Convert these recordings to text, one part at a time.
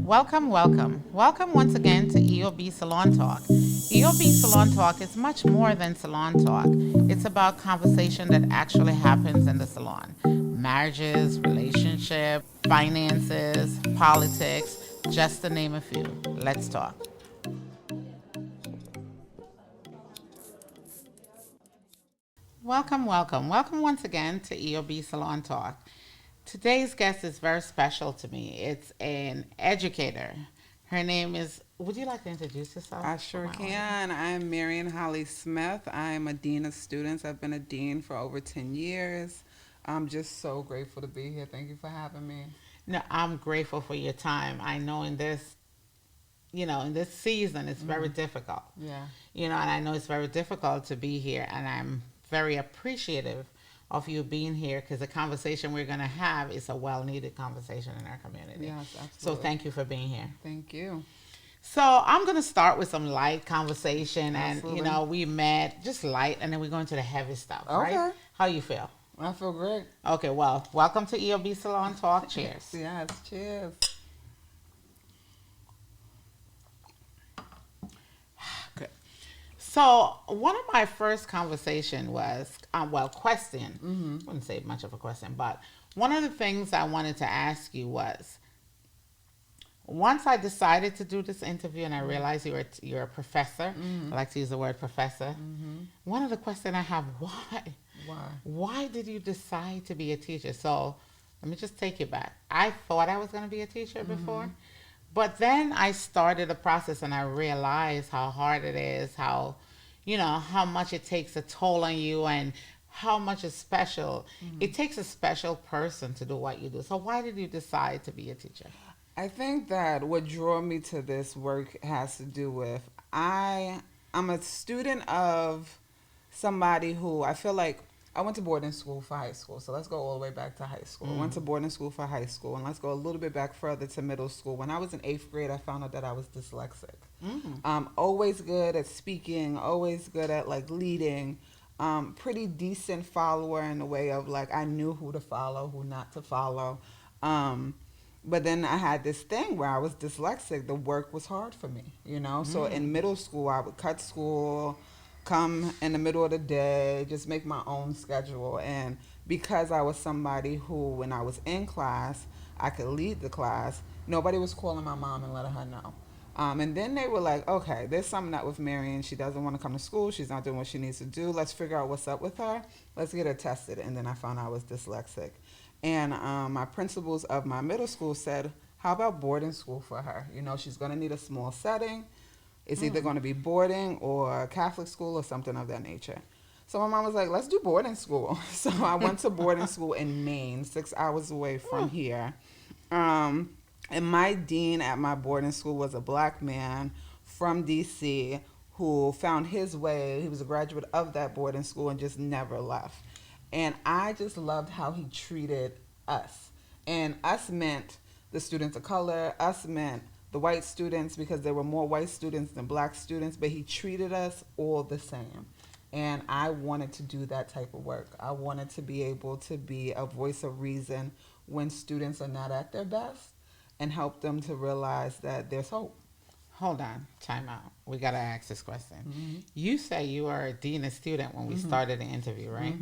Welcome, welcome. Welcome once again to EOB Salon Talk. EOB Salon Talk is much more than salon talk. It's about conversation that actually happens in the salon. Marriages, relationships, finances, politics, just to name a few. Let's talk. Welcome, welcome. Welcome once again to EOB Salon Talk. Today's guest is very special to me. It's an educator. Her name is, would you like to introduce yourself? I sure can. I'm Marion Holley Smith. I'm a dean of students. I've been a dean for over 10 years. I'm just so grateful to be here. Thank you for having me. No, I'm grateful for your time. I know in this, in this season, it's very difficult. Yeah. And I know it's very difficult to be here, and I'm very appreciative of you being here because the conversation we're going to have is a well-needed conversation in our community. Yes, absolutely. So thank you for being here. Thank you. So I'm going to start with some light conversation, Absolutely. and we met just light, and then we go into the heavy stuff. Okay. Right? How you feel? I feel great. Okay. Well, welcome to EOB Salon Talk. Cheers. Yes, cheers. Good. So one of my first conversation was, question. I wouldn't say much of a question, but one of the things I wanted to ask you was, once I decided to do this interview and I realized you're a professor, I like to use the word professor. One of the questions I have, why? Why? Why did you decide to be a teacher? So let me just take you back. I thought I was going to be a teacher before, but then I started the process and I realized how hard it is, how much it takes a toll on you and how much is special. It takes a special person to do what you do. So why did you decide to be a teacher? I think that what drew me to this work has to do with I'm a student of somebody who I feel like I went to boarding school for high school. So let's go all the way back to high school. I went to boarding school for high school, and let's go a little bit back further to middle school. When I was in 8th grade, I found out that I was dyslexic. Always good at speaking, always good at leading. Pretty decent follower in the way of I knew who to follow, who not to follow. But then I had this thing where I was dyslexic. The work was hard for me, So in middle school, I would cut school, come in the middle of the day, just make my own schedule. And because I was somebody who, when I was in class, I could lead the class, nobody was calling my mom and letting her know. And then they were like, okay, there's something up with Marion. She doesn't want to come to school. She's not doing what she needs to do. Let's figure out what's up with her. Let's get her tested. And then I found out I was dyslexic. And my principals of my middle school said, how about boarding school for her? She's going to need a small setting. It's either going to be boarding or Catholic school or something of that nature. So my mom was like, let's do boarding school. So I went to boarding school in Maine, 6 hours away from here. And my dean at my boarding school was a black man from D.C. who found his way. He was a graduate of that boarding school and just never left. And I just loved how he treated us. And us meant the students of color. Us meant the white students, because there were more white students than black students. But he treated us all the same. And I wanted to do that type of work. I wanted to be able to be a voice of reason when students are not at their best and help them to realize that there's hope. Hold on, time out. We got to ask this question. You say you were a dean of student when we started the interview, right?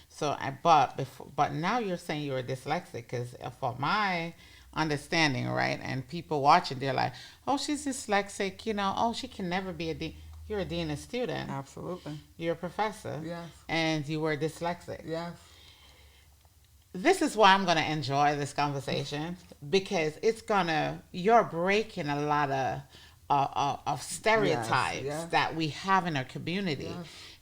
So, but now you're saying you're dyslexic, because for my understanding, right, and people watching, they're like, oh, she's dyslexic, oh, she can never be a dean. You're a dean of student. Absolutely. You're a professor. Yes. And you were dyslexic. Yes. This is why I'm going to enjoy this conversation, because you're breaking a lot of stereotypes that we have in our community.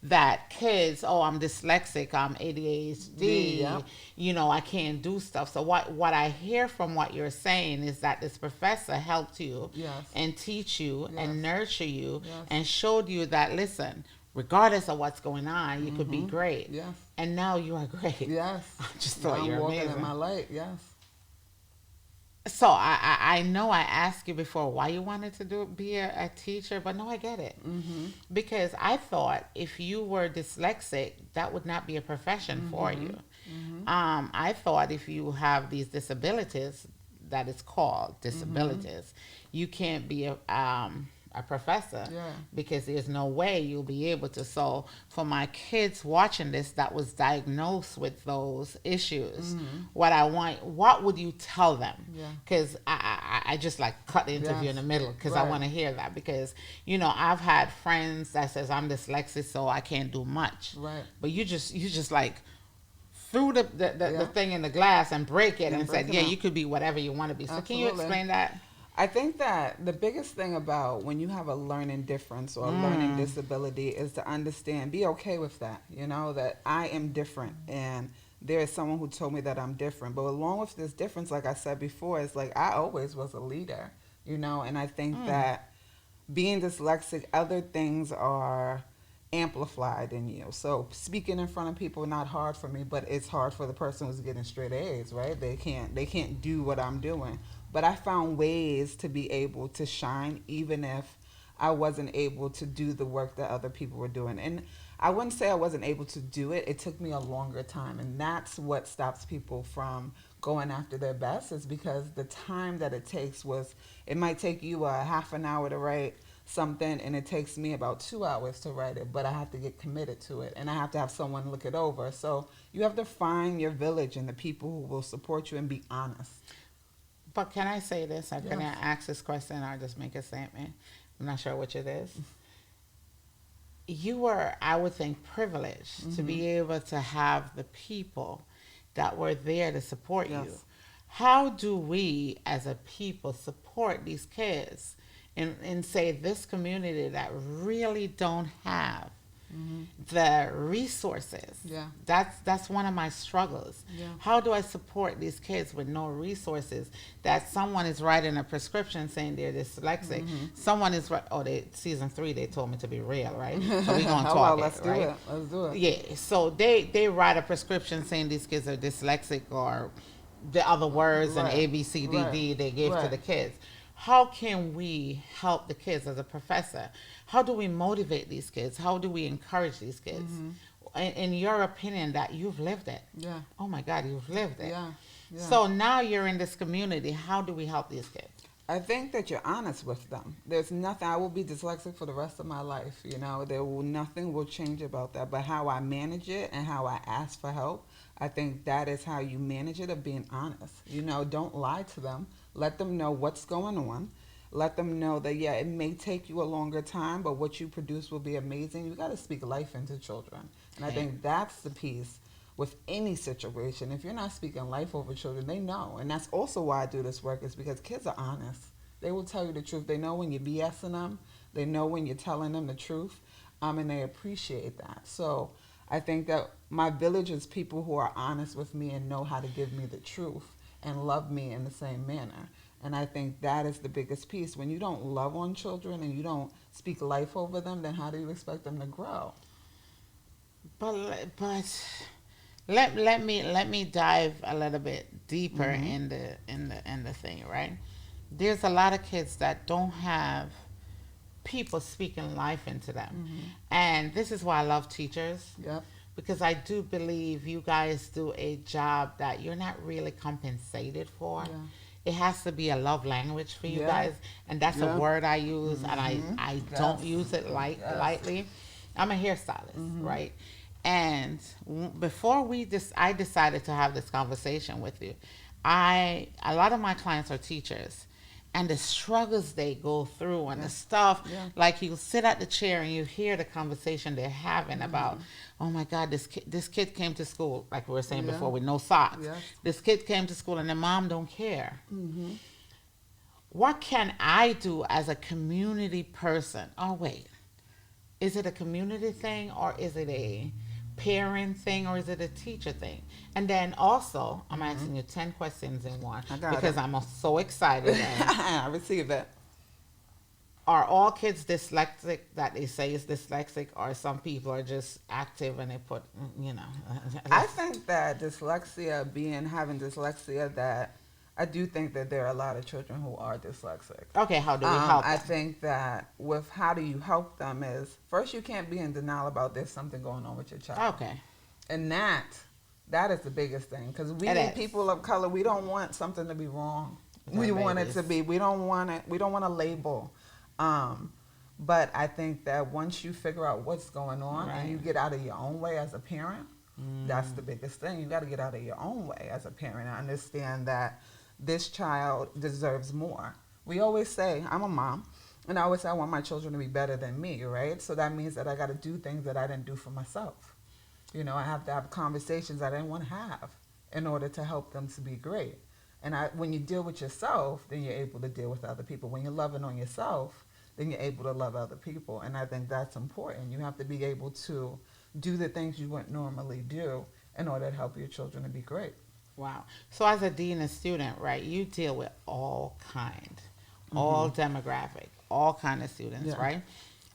That kids, oh, I'm dyslexic, I'm ADHD, I can't do stuff. So what I hear from what you're saying is that this professor helped you and teach you and nurture you and showed you that, listen, regardless of what's going on, you could be great. Yes. And now you are great. Yes. I just thought I'm you're walking amazing. in my light. Yes. So I know I asked you before why you wanted to be a teacher, but no, I get it. Because I thought if you were dyslexic, that would not be a profession for you. I thought if you have these disabilities, that is called disabilities, you can't be a professor because there's no way you'll be able to. So for my kids watching this that was diagnosed with those issues, what would you tell them? Because I just like cut the interview in the middle because I want to hear that, because I've had friends that says I'm dyslexic so I can't do much, but you just like threw the thing in the glass and break it and said, you could be whatever you want to be. So can you explain that? I think that the biggest thing about when you have a learning difference or a learning disability is to understand, be okay with that, that I am different and there is someone who told me that I'm different. But along with this difference, like I said before, it's like I always was a leader, and I think that being dyslexic, other things are amplified in you. So speaking in front of people not hard for me, but it's hard for the person who's getting straight A's, right? They can't do what I'm doing. But I found ways to be able to shine even if I wasn't able to do the work that other people were doing. And I wouldn't say I wasn't able to do it. It took me a longer time. And that's what stops people from going after their best, is because the time that it takes it might take you a half an hour to write something and it takes me about 2 hours to write it, but I have to get committed to it and I have to have someone look it over. So you have to find your village and the people who will support you and be honest. But can I say this? I'm going to ask this question or just make a statement. I'm not sure which it is. You were, I would think, privileged to be able to have the people that were there to support you. How do we as a people support these kids in say this community that really don't have the resources? That's one of my struggles. How do I support these kids with no resources? That someone is writing a prescription saying they're dyslexic. Someone is season 3 they told me to be real, right? So we're gonna talk let's do it. Yeah, so they write a prescription saying these kids are dyslexic, or the other words and A, B, C, D, D they gave to the kids. How can we help the kids as a professor? How do we motivate these kids? How do we encourage these kids? In your opinion, that you've lived it. Oh my God, you've lived it. So now you're in this community. How do we help these kids? I think that you're honest with them. There's nothing, I will be dyslexic for the rest of my life. Nothing will change about that. But how I manage it and how I ask for help, I think that is how you manage it, of being honest. Don't lie to them. Let them know what's going on. Let them know that, it may take you a longer time, but what you produce will be amazing. You got to speak life into children. And I think that's the piece with any situation. If you're not speaking life over children, they know. And that's also why I do this work, is because kids are honest. They will tell you the truth. They know when you're BSing them. They know when you're telling them the truth. And they appreciate that. So I think that my village is people who are honest with me and know how to give me the truth and love me in the same manner. And I think that is the biggest piece. When you don't love on children and you don't speak life over them, then how do you expect them to grow? But let me dive a little bit deeper in the thing, right? There's a lot of kids that don't have people speaking life into them. And this is why I love teachers. Because I do believe you guys do a job that you're not really compensated for. It has to be a love language for you guys. And that's a word I use, and I don't use it lightly. I'm a hairstylist, right? And before I decided to have this conversation with you, a lot of my clients are teachers. And the struggles they go through and the stuff, like you sit at the chair and you hear the conversation they're having about, oh my God, this kid came to school, like we were saying before, with no socks. This kid came to school and the mom don't care. What can I do as a community person? Oh wait, is it a community thing, or is it a parent thing, or is it a teacher thing? And then also, I'm asking you 10 questions in one because I'm so excited. I received that. Are all kids dyslexic that they say is dyslexic, or some people are just active and they put, I think that having dyslexia, that I do think that there are a lot of children who are dyslexic. Okay, how do we help them? I think that with how do you help them is, first, you can't be in denial about there's something going on with your child. Okay. And that That is the biggest thing, because we people of color, we don't want something to be wrong. We want it to be. We don't want it. We don't want a label. But I think that once you figure out what's going on and you get out of your own way as a parent, that's the biggest thing. You got to get out of your own way as a parent and understand that this child deserves more. We always say, I'm a mom, and I always say I want my children to be better than me, right? So that means that I got to do things that I didn't do for myself. You know, I have to have conversations I didn't want to have in order to help them to be great. And when you deal with yourself, then you're able to deal with other people. When you're loving on yourself, then you're able to love other people. And I think that's important. You have to be able to do the things you wouldn't normally do in order to help your children to be great. Wow. So as a dean and student, right, you deal with all kind, all demographic, all kind of students, right?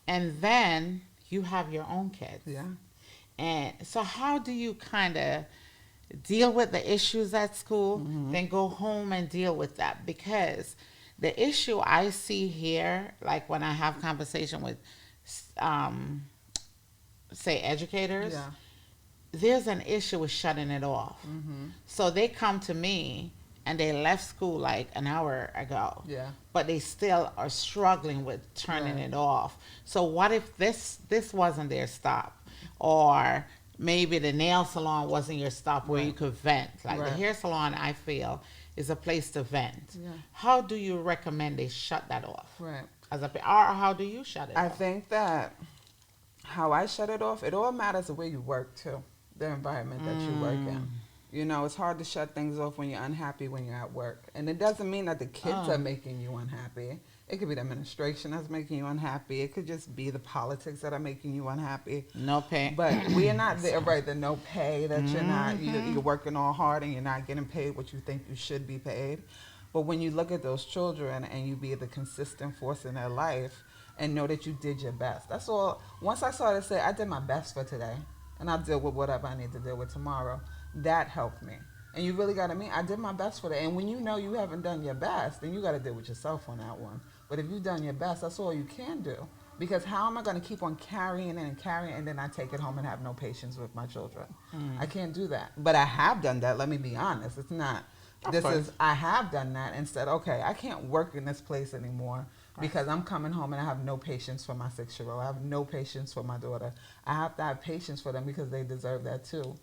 And then you have your own kids. Yeah. And so how do you kind of deal with the issues at school, then go home and deal with that? Because the issue I see here, like when I have conversation with, say, educators, there's an issue with shutting it off. So they come to me and they left school like an hour ago, but they still are struggling with turning it off. So what if this wasn't their stop? Or maybe the nail salon wasn't your stop where you could vent. Like the hair salon, I feel, is a place to vent. How do you recommend they shut that off? Or how do you shut it off? I think that how I shut it off, it all matters the way you work too, the environment that you work in. You know, it's hard to shut things off when you're unhappy when you're at work. And it doesn't mean that the kids are making you unhappy. It could be the administration that's making you unhappy. It could just be the politics that are making you unhappy. No pay. But we are not there, right? The no pay, that you're not, you're working all hard and you're not getting paid what you think you should be paid. But when you look at those children and you be the consistent force in their life and know that you did your best. That's all. Once I started to say, I did my best for today and I'll deal with whatever I need to deal with tomorrow, that helped me. And you really got to mean, I did my best for that. And when you know you haven't done your best, then you got to deal with yourself on that one. But if you've done your best, that's all you can do. Because how am I going to keep on carrying and then I take it home and have no patience with my children? I can't do that. But I have done that. Let me be honest. It's not. I have done that and said, okay, I can't work in this place anymore because I'm coming home and I have no patience for my 6-year-old. I have no patience for my daughter. I have to have patience for them because they deserve that too.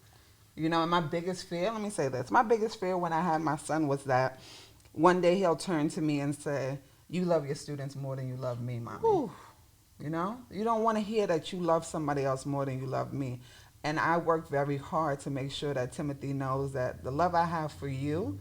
You know, and my biggest fear, let me say this, my biggest fear when I had my son was that one day he'll turn to me and say, you love your students more than you love me, mommy. Ooh. You know, you don't want to hear that you love somebody else more than you love me. And I work very hard to make sure that Timothy knows that the love I have for you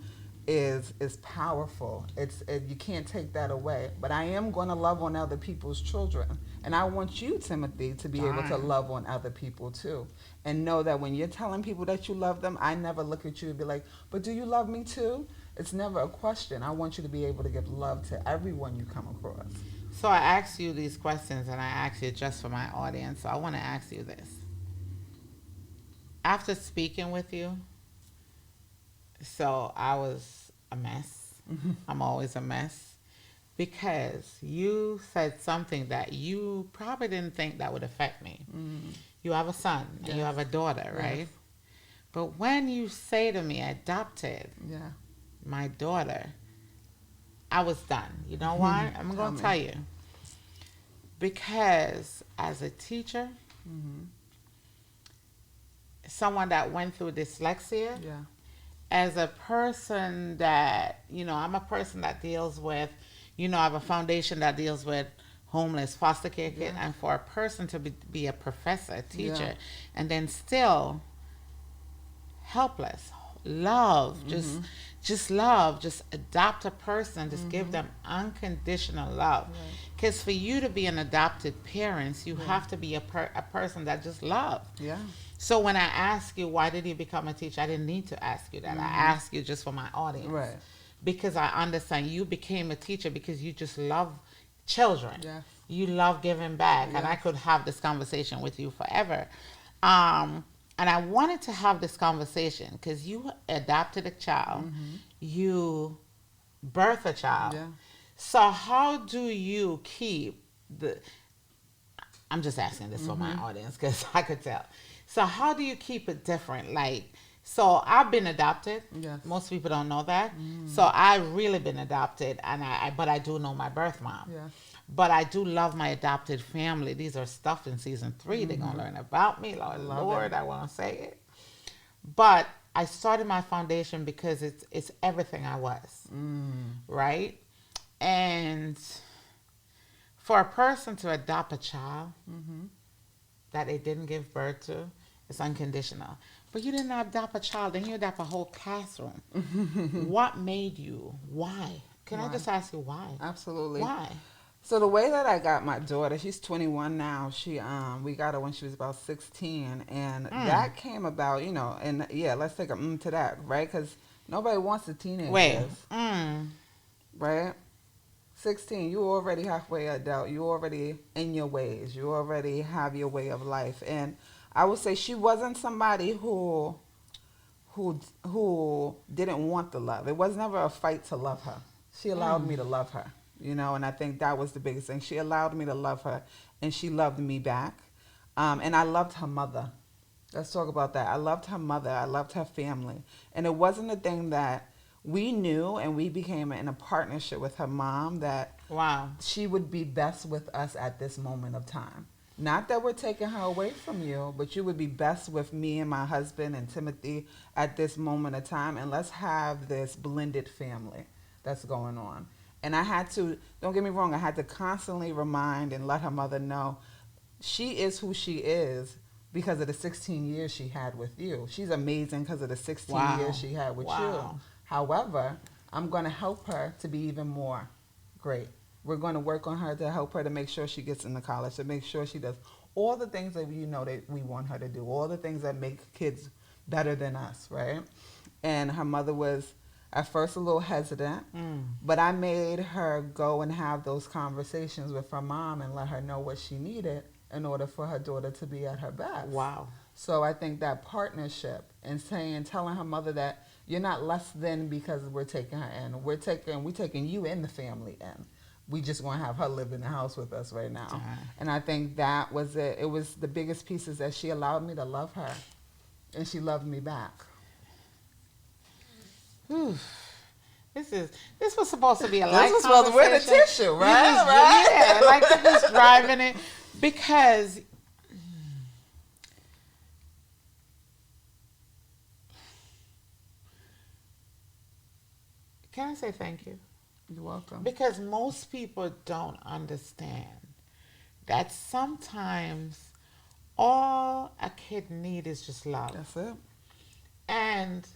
is powerful. You can't take that away. But I am going to love on other people's children. And I want you, Timothy, to be able to love on other people too. And know that when you're telling people that you love them, I never look at you and be like, but do you love me too? It's never a question. I want you to be able to give love to everyone you come across. So I asked you these questions and I asked you just for my audience. So I want to ask you this. After speaking with you, so I was a mess. I'm always a mess. Because you said something that you probably didn't think that would affect me. You have a son and you have a daughter, right? But when you say to me, adopted my daughter, I was done. You know why? I'm going to tell you. Because as a teacher, someone that went through dyslexia, as a person that, you know, I'm a person that deals with, you know, I have a foundation that deals with homeless, foster care kids, and for a person to be a professor, a teacher, and then still helpless, love, just love, just adopt a person, just give them unconditional love. Because for you to be an adopted parent, you have to be a person that just loves. So when I ask you, why did you become a teacher? I didn't need to ask you that. I asked you just for my audience. Because I understand you became a teacher because you just love children. You love giving back. And I could have this conversation with you forever. And I wanted to have this conversation because you adopted a child. You birthed a child. So how do you keep I'm just asking this for my audience because I could tell. So how do you keep it different? Like, So I've been adopted. Yes. Most people don't know that. So I've really been adopted, and but I do know my birth mom. Yes. But I do love my adopted family. These are stuff in season 3. They're gonna learn about me. Lord, I want to say it. But I started my foundation because it's everything I was, right? And for a person to adopt a child that they didn't give birth to, it's unconditional. But you didn't adopt a child, then you adopt a whole classroom. What made you? Why? Can I just ask you why? Absolutely. Why? So the way that I got my daughter, she's 21 now. We got her when she was about 16, and that came about, and yeah, let's take a to that, right? Because nobody wants a teenager. Wait. Right? 16, you already halfway adult. You already in your ways. You already have your way of life. And I would say she wasn't somebody who didn't want the love. It was never a fight to love her. She allowed me to love her. And I think that was the biggest thing. She allowed me to love her, and she loved me back. And I loved her mother. Let's talk about that. I loved her mother. I loved her family. And it wasn't a thing that we knew, and we became in a partnership with her mom that she would be best with us at this moment of time. Not that we're taking her away from you, but you would be best with me and my husband and Timothy at this moment of time, and let's have this blended family that's going on. And I had to, don't get me wrong, I had to constantly remind and let her mother know she is who she is because of the 16 years she had with you. She's amazing because of the 16 years she had with you. However, I'm going to help her to be even more great. We're going to work on her to help her to make sure she gets into college, to make sure she does all the things that that we want her to do, all the things that make kids better than us, right? And her mother was at first a little hesitant, but I made her go and have those conversations with her mom and let her know what she needed in order for her daughter to be at her best. Wow. So I think that partnership and telling her mother that you're not less than because we're taking her in. We're taking you in the family in. We just want to have her live in the house with us right now. And I think that was it. It was the biggest piece is that she allowed me to love her, and she loved me back. This was supposed to be a light conversation. This was supposed to wear the tissue, right? Yeah, like you're just driving it because can I say thank you? You're welcome. Because most people don't understand that sometimes all a kid needs is just love. That's it. And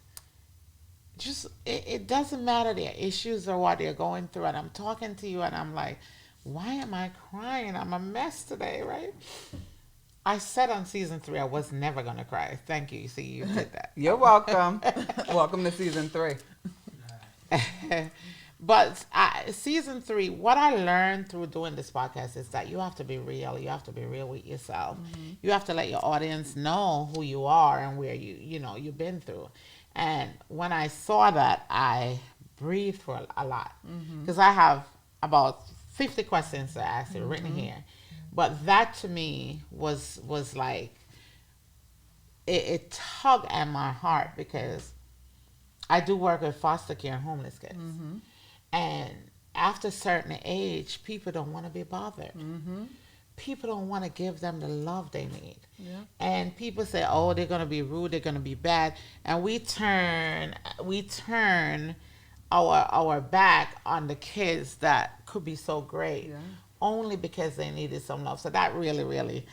just it doesn't matter their issues or what they're going through. And I'm talking to you and I'm like, why am I crying? I'm a mess today, right? I said on season 3 I was never going to cry. Thank you. See, you did that. You're welcome. Welcome to season 3. But season 3, what I learned through doing this podcast is that you have to be real. You have to be real with yourself. You have to let your audience know who you are and where you've been through. And when I saw that, I breathed for a lot because I have about 50 questions to ask written here. But that to me was like it tugged at my heart because I do work with foster care and homeless kids. And after a certain age, people don't want to be bothered. People don't want to give them the love they need. And people say, oh, they're going to be rude, they're going to be bad. And we turn our back on the kids that could be so great only because they needed some love. So that really, really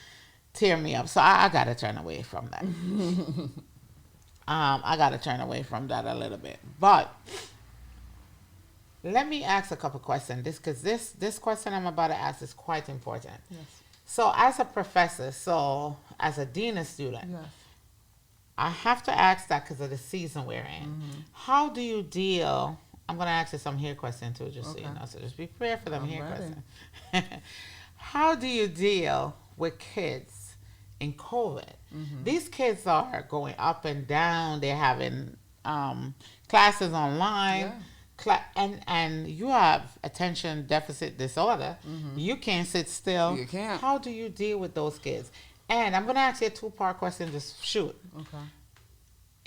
tear me up. So I got to turn away from that. I got to turn away from that a little bit. But let me ask a couple questions because this question I'm about to ask is quite important. Yes. So as a professor, as a dean of student, I have to ask that because of the season we're in. How do you deal? I'm going to ask you some here questions too, just so you know. So just be prepared for them here questions. How do you deal with kids in COVID? These kids are going up and down. They're having classes online. And you have attention deficit disorder. You can't sit still. You can't. How do you deal with those kids? And I'm going to ask you a 2-part question. Just shoot. Okay.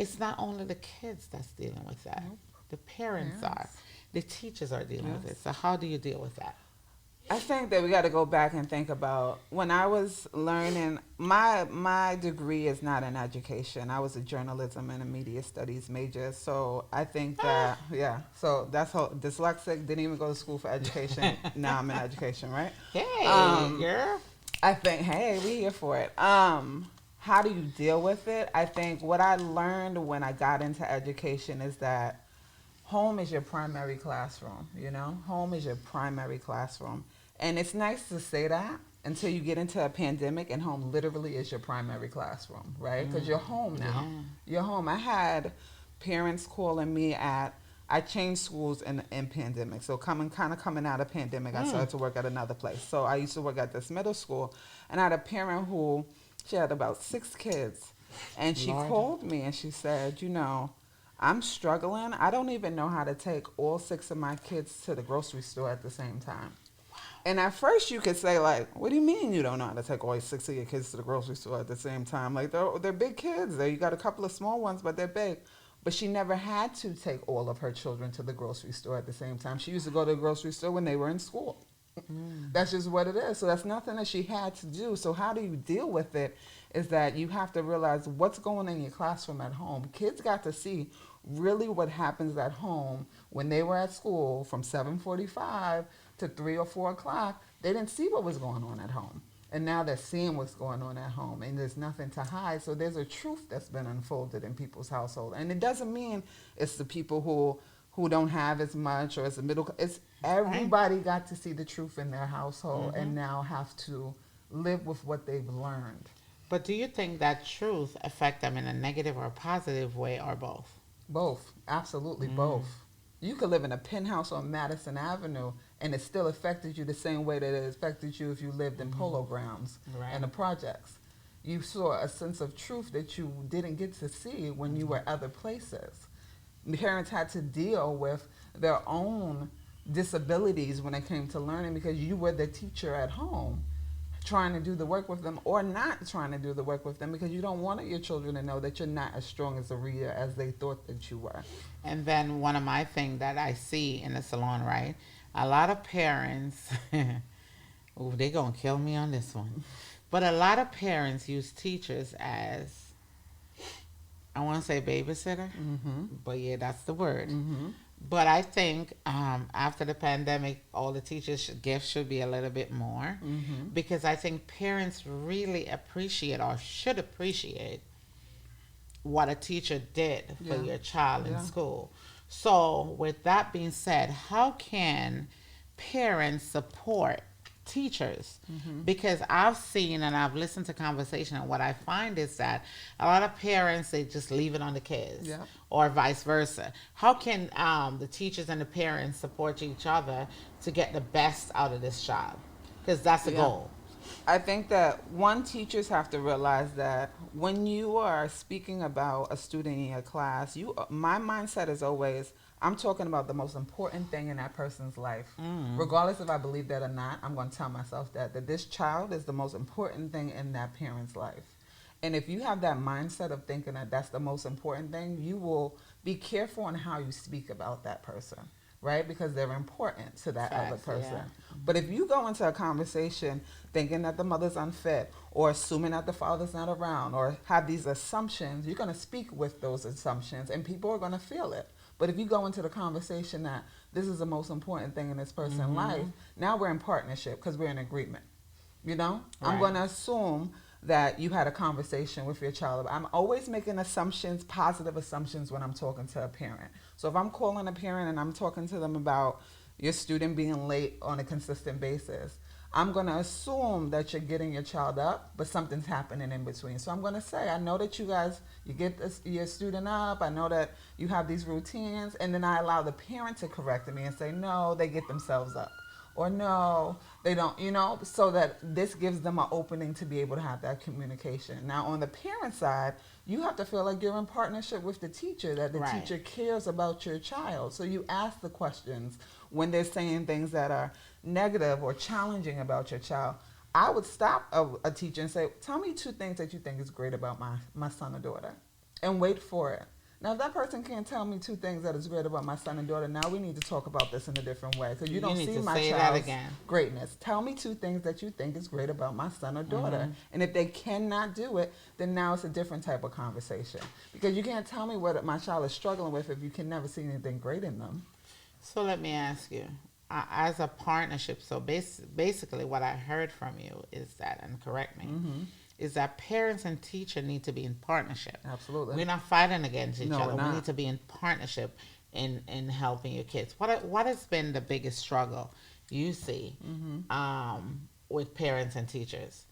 it's not only the kids that's dealing with that. Nope. The parents are. Parents. The teachers are dealing with Yes. it. So how do you deal with that? I think that we got to go back and think about when I was learning. My degree is not in education. I was a journalism and a media studies major. So I think that yeah. So that's how dyslexic. Didn't even go to school for education. Now I'm in education, right? Hey, girl. I think hey, we here for it. How do you deal with it? I think what I learned when I got into education is that home is your primary classroom. You know, home is your primary classroom. And it's nice to say that until you get into a pandemic and home literally is your primary classroom, right? Because you're home now. Yeah. You're home. I had parents calling me I changed schools in pandemic. So coming out of pandemic, I started to work at another place. So I used to work at this middle school, and I had a parent who, she had about 6 kids. And she Lord. called me and she said, I'm struggling. I don't even know how to take all 6 of my kids to the grocery store at the same time. And at first you could say, like, what do you mean you don't know how to take all 6 of your kids to the grocery store at the same time? Like, they're big kids. You got a couple of small ones, but they're big. But she never had to take all of her children to the grocery store at the same time. She used to go to the grocery store when they were in school. That's just what it is. So that's nothing that she had to do. So how do you deal with it is that you have to realize what's going on in your classroom at home. Kids got to see really what happens at home when they were at school from 7:45 to 3 or 4 o'clock. They didn't see what was going on at home. And now they're seeing what's going on at home, and there's nothing to hide. So there's a truth that's been unfolded in people's household. And it doesn't mean it's the people who don't have as much or it's the middle. It's everybody got to see the truth in their household and now have to live with what they've learned. But do you think that truth affect them in a negative or a positive way, or both? Both. Absolutely both. You could live in a penthouse on Madison Avenue and it still affected you the same way that it affected you if you lived in polo grounds and the projects. You saw a sense of truth that you didn't get to see when you were other places. Parents had to deal with their own disabilities when it came to learning because you were the teacher at home trying to do the work with them or not trying to do the work with them because you don't want your children to know that you're not as strong as a reader as they thought that you were. And then one of my things that I see in the salon, right? A lot of parents, oh, they're going to kill me on this one. But a lot of parents use teachers as, I want to say babysitter, but yeah, that's the word. But I think after the pandemic, all the teachers' gifts should be a little bit more because I think parents really appreciate or should appreciate what a teacher did for your child in school. So with that being said, how can parents support teachers? Because I've seen and I've listened to conversation, and what I find is that a lot of parents, they just leave it on the kids or vice versa. How can the teachers and the parents support each other to get the best out of this child? Because that's the goal. I think that teachers have to realize that when you are speaking about a student in your class, my mindset is always, I'm talking about the most important thing in that person's life. Regardless if I believe that or not, I'm going to tell myself that this child is the most important thing in that parent's life. And if you have that mindset of thinking that that's the most important thing, you will be careful on how you speak about that person, right? Because they're important to that other person. But if you go into a conversation thinking that the mother's unfit or assuming that the father's not around or have these assumptions, you're going to speak with those assumptions and people are going to feel it. But if you go into the conversation that this is the most important thing in this person's life, now we're in partnership because we're in agreement. I'm going to assume that you had a conversation with your child. I'm always making assumptions, positive assumptions when I'm talking to a parent. So if I'm calling a parent and I'm talking to them about your student being late on a consistent basis, I'm going to assume that you're getting your child up, but something's happening in between. So I'm going to say, I know that you get your student up. I know that you have these routines. And then I allow the parent to correct me and say, no, they get themselves up. Or no, they don't, so that this gives them an opening to be able to have that communication. Now, on the parent side, you have to feel like you're in partnership with the teacher, that the teacher cares about your child. So you ask the questions when they're saying things that are negative or challenging about your child. I would stop a teacher and say, tell me 2 things that you think is great about my son or daughter. and wait for it. Now, if that person can't tell me two things that is great about my son and daughter, now we need to talk about this in a different way, because you don't see my child's greatness. Tell me two things that you think is great about my son or daughter. Mm-hmm. And if they cannot do it, then now it's a different type of conversation. Because you can't tell me what my child is struggling with if you can never see anything great in them. So let me ask you, as a partnership, so basically what I heard from you is that, and correct me, mm-hmm. is that parents and teacher need to be in partnership. Absolutely. We're not fighting against each other. We need to be in partnership in helping your kids. What has been the biggest struggle you see mm-hmm. With parents and teachers?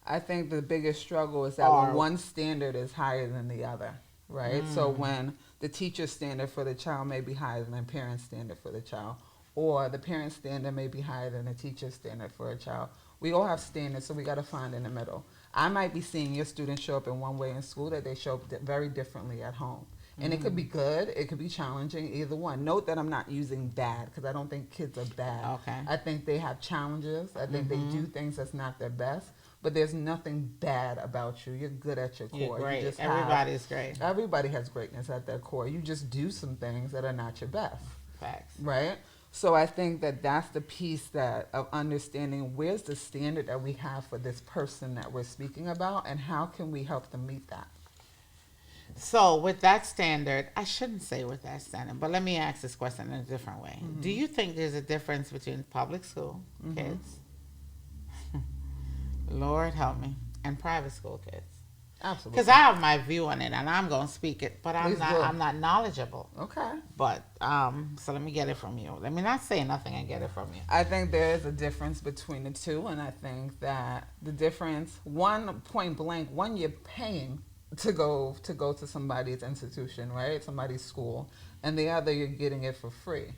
I think the biggest struggle is that when one standard is higher than the other, right? So when the teacher standard for the child may be higher than the parent standard for the child, or the parent standard may be higher than the teacher standard for a child. We all have standards, so we got to find in the middle. I might be seeing your students show up in one way in school that they show up very differently at home. And it could be good, it could be challenging, either one. Note that I'm not using bad, because I don't think kids are bad. Okay. I think they have challenges. I think they do things that's not their best. But there's nothing bad about you. You're good at your core. You're great. Everybody's great. Everybody has greatness at their core. You just do some things that are not your best. Facts. Right? So I think that that's the piece of understanding where's the standard that we have for this person that we're speaking about, and how can we help them meet that? So with that standard, I shouldn't say with that standard, but let me ask this question in a different way. Mm-hmm. Do you think there's a difference between public school kids, Lord help me, and private school kids? Absolutely. Because I have my view on it, and I'm going to speak it, but I'm not knowledgeable. Okay. But so let me get it from you. Let me not say nothing and get it from you. I think there is a difference between the two, and I think that the difference, one, point blank, one, you're paying to go to somebody's institution, right? Somebody's school, and the other, you're getting it for free.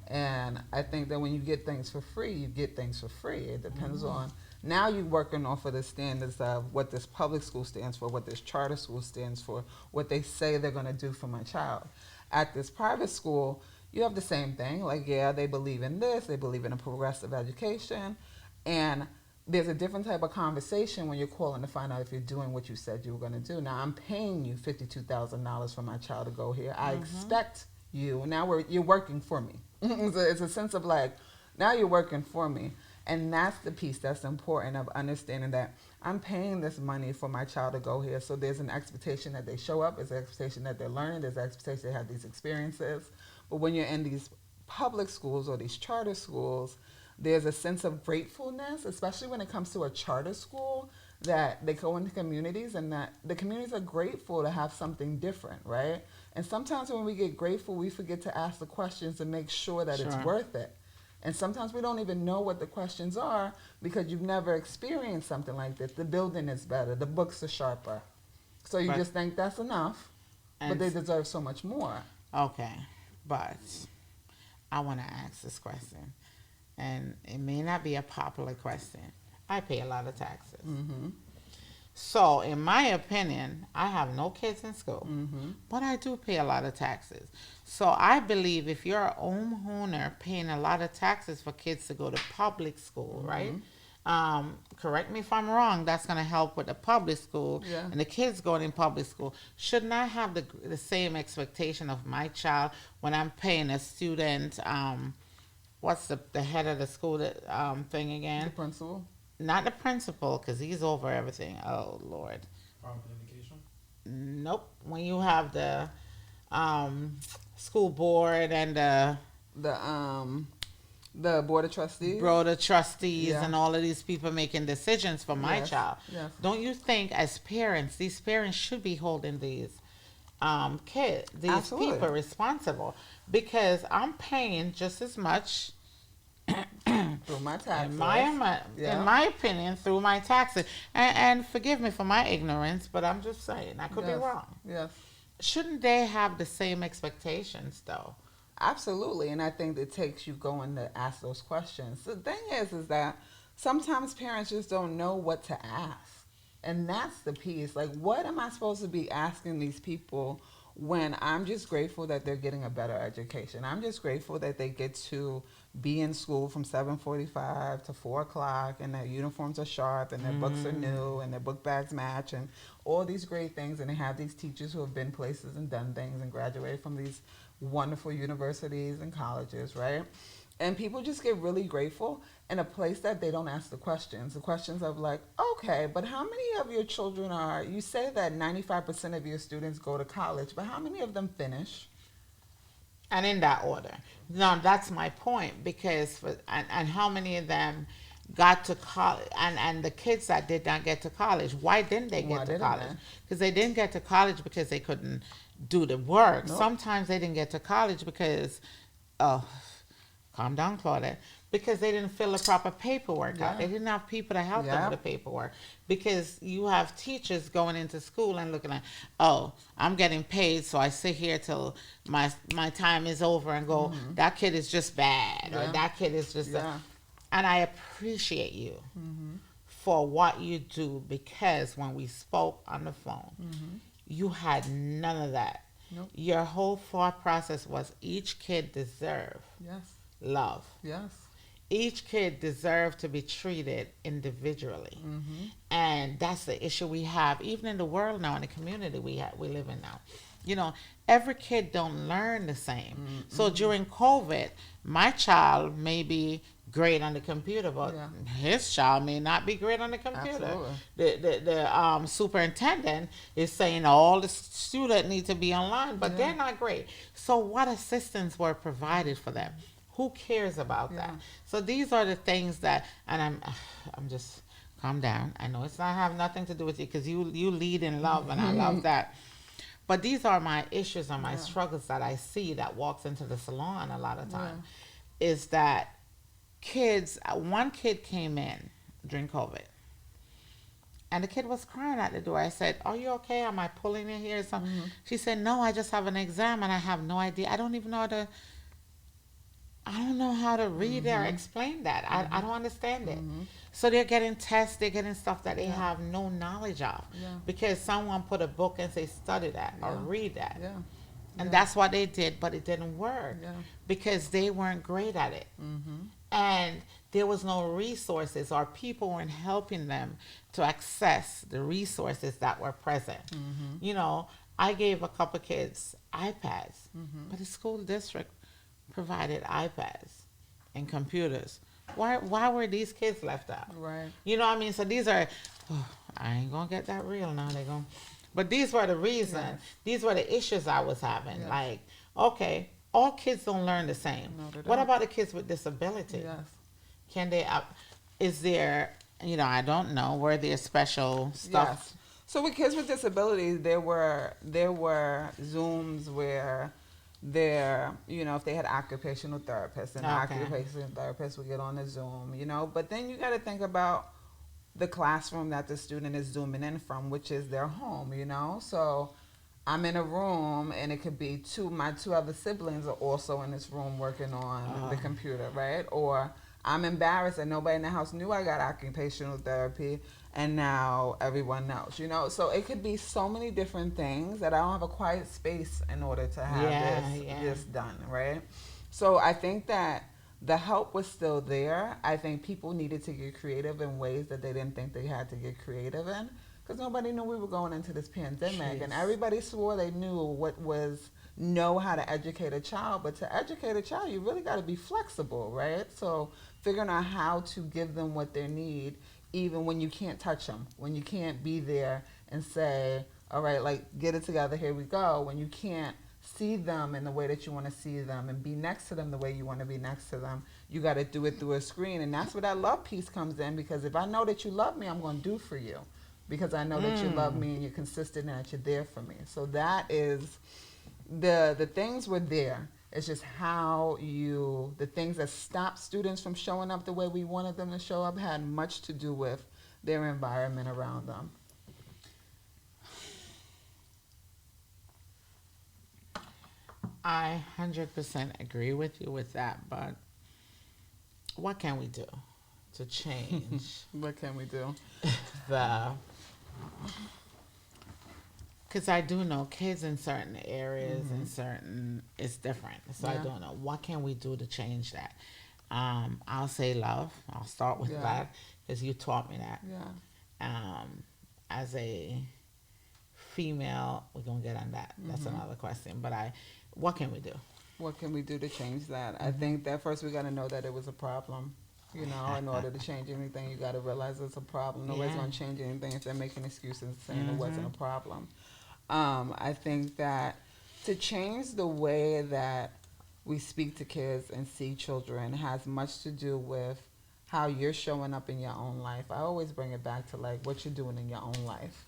And I think that when you get things for free, you get things for free. It depends on, now you're working off of the standards of what this public school stands for, what this charter school stands for, what they say they're going to do for my child. At this private school, you have the same thing. Like, yeah, they believe in this, they believe in a progressive education, and there's a different type of conversation when you're calling to find out if you're doing what you said you were going to do. Now, I'm paying you $52,000 for my child to go here. I expect you. Now you're working for me. It's a sense of like, now you're working for me. And that's the piece that's important, of understanding that I'm paying this money for my child to go here. So there's an expectation that they show up. There's an expectation that they're learning. There's an expectation they have these experiences. But when you're in these public schools or these charter schools, there's a sense of gratefulness, especially when it comes to a charter school, that they go into communities and that the communities are grateful to have something different, right? And sometimes when we get grateful, we forget to ask the questions to make sure that it's worth it. And sometimes we don't even know what the questions are because you've never experienced something like this. The building is better. The books are sharper. So you just think that's enough, but they deserve so much more. Okay, but I want to ask this question. And it may not be a popular question. I pay a lot of taxes. So, in my opinion, I have no kids in school, but I do pay a lot of taxes. So, I believe if you're a homeowner paying a lot of taxes for kids to go to public school, right? Correct me if I'm wrong, that's going to help with the public school and the kids going in public school. Shouldn't I have the same expectation of my child when I'm paying a student? What's the head of the school thing again? The principal. Not the principal, because he's over everything. Oh, Lord. Private education? Nope. When you have the school board and the board of trustees. Board of trustees and all of these people making decisions for my child. Yes. Don't you think, as parents, these parents should be holding these kids, these people responsible? Because I'm paying just as much through my taxes. In my opinion, through my taxes. And forgive me for my ignorance, but I'm just saying, I could be wrong. Yes. Shouldn't they have the same expectations, though? Absolutely, and I think it takes you going to ask those questions. The thing is that sometimes parents just don't know what to ask. And that's the piece. Like, what am I supposed to be asking these people when I'm just grateful that they're getting a better education. I'm just grateful that they get to be in school from 7:45 to 4 o'clock, and their uniforms are sharp, and their books are new, and their book bags match, and all these great things. And they have these teachers who have been places and done things and graduated from these wonderful universities and colleges, right? And people just get really grateful in a place that they don't ask the questions of like, okay, but how many of your children are, you say that 95% of your students go to college, but how many of them finish? And in that order. No, that's my point, because and how many of them got to college, and the kids that did not get to college, why didn't they get to college? Because they didn't get to college because they couldn't do the work. Nope. Sometimes they didn't get to college because, oh, calm down, Claudette, because they didn't fill the proper paperwork out. They didn't have people to help them with the paperwork. Because you have teachers going into school and looking at, oh, I'm getting paid, so I sit here till my time is over and go, that kid is just bad, or that kid is just and I appreciate you for what you do, because when we spoke on the phone, you had none of that. Nope. Your whole thought process was each kid deserves love. Yes. Each kid deserves to be treated individually. And that's the issue we have, even in the world now, in the community we live in now. You know, every kid don't learn the same. So during COVID, my child may be great on the computer, but his child may not be great on the computer. Absolutely. The superintendent is saying all the students need to be online, but they're not great. So what assistance were provided for them? Who cares about that? So these are the things that, and I'm just, calm down. I know it's not have nothing to do with you, because you lead in love, and I love that. But these are my issues and my struggles that I see that walks into the salon a lot of time. Is that kids, one kid came in during COVID, and the kid was crying at the door. I said, are you okay? Am I pulling in here or something? She said, no, I just have an exam and I have no idea. I don't know how to read or explain that. I don't understand it. So they're getting tests, they're getting stuff that they have no knowledge of, because someone put a book and say, study that or read that. And that's what they did, but it didn't work because they weren't great at it. And there was no resources, or people weren't helping them to access the resources that were present. You know, I gave a couple kids iPads, but the school district provided iPads and computers. Why were these kids left out? Right. You know what I mean? So these are, I ain't gonna get that real now. But these were the reasons. These were the issues I was having. Like, okay, all kids don't learn the same. No, they don't. What about the kids with disability? Yes. Can they? Is there? You know, I don't know. Were there special stuff? Yes. So with kids with disabilities, there were Zooms where if they had occupational therapists, and the occupational therapists would get on the Zoom, but then you got to think about the classroom that the student is zooming in from, which is their home, so I'm in a room, and it could be my two other siblings are also in this room working on the computer, right? Or I'm embarrassed and nobody in the house knew I got occupational therapy, and now everyone knows, So it could be so many different things that I don't have a quiet space in order to have this done, right? So I think that the help was still there. I think people needed to get creative in ways that they didn't think they had to get creative in, because nobody knew we were going into this pandemic. Jeez. And everybody swore they knew know how to educate a child. But to educate a child, you really got to be flexible, right? So figuring out how to give them what they need, even when you can't touch them, when you can't be there and say, all right, like, get it together, here we go, when you can't see them in the way that you want to see them and be next to them the way you want to be next to them, you got to do it through a screen. And that's where that love piece comes in, because if I know that you love me, I'm going to do for you, because I know that you love me and you're consistent and that you're there for me. So that is, the things were there. It's just the things that stopped students from showing up the way we wanted them to show up had much to do with their environment around them. I 100% agree with you with that, but what can we do to change? What can we do? The Because I do know kids in certain areas and certain, it's different. So I don't know. What can we do to change that? I'll say love. I'll start with that because you taught me that. As a female, we're going to get on that. That's another question. But what can we do? What can we do to change that? I think that first we got to know that it was a problem. You know, in order to change anything, you got to realize it's a problem. Nobody's going to change anything if they're making excuses saying it wasn't a problem. I think that to change the way that we speak to kids and see children has much to do with how you're showing up in your own life. I always bring it back to like what you're doing in your own life.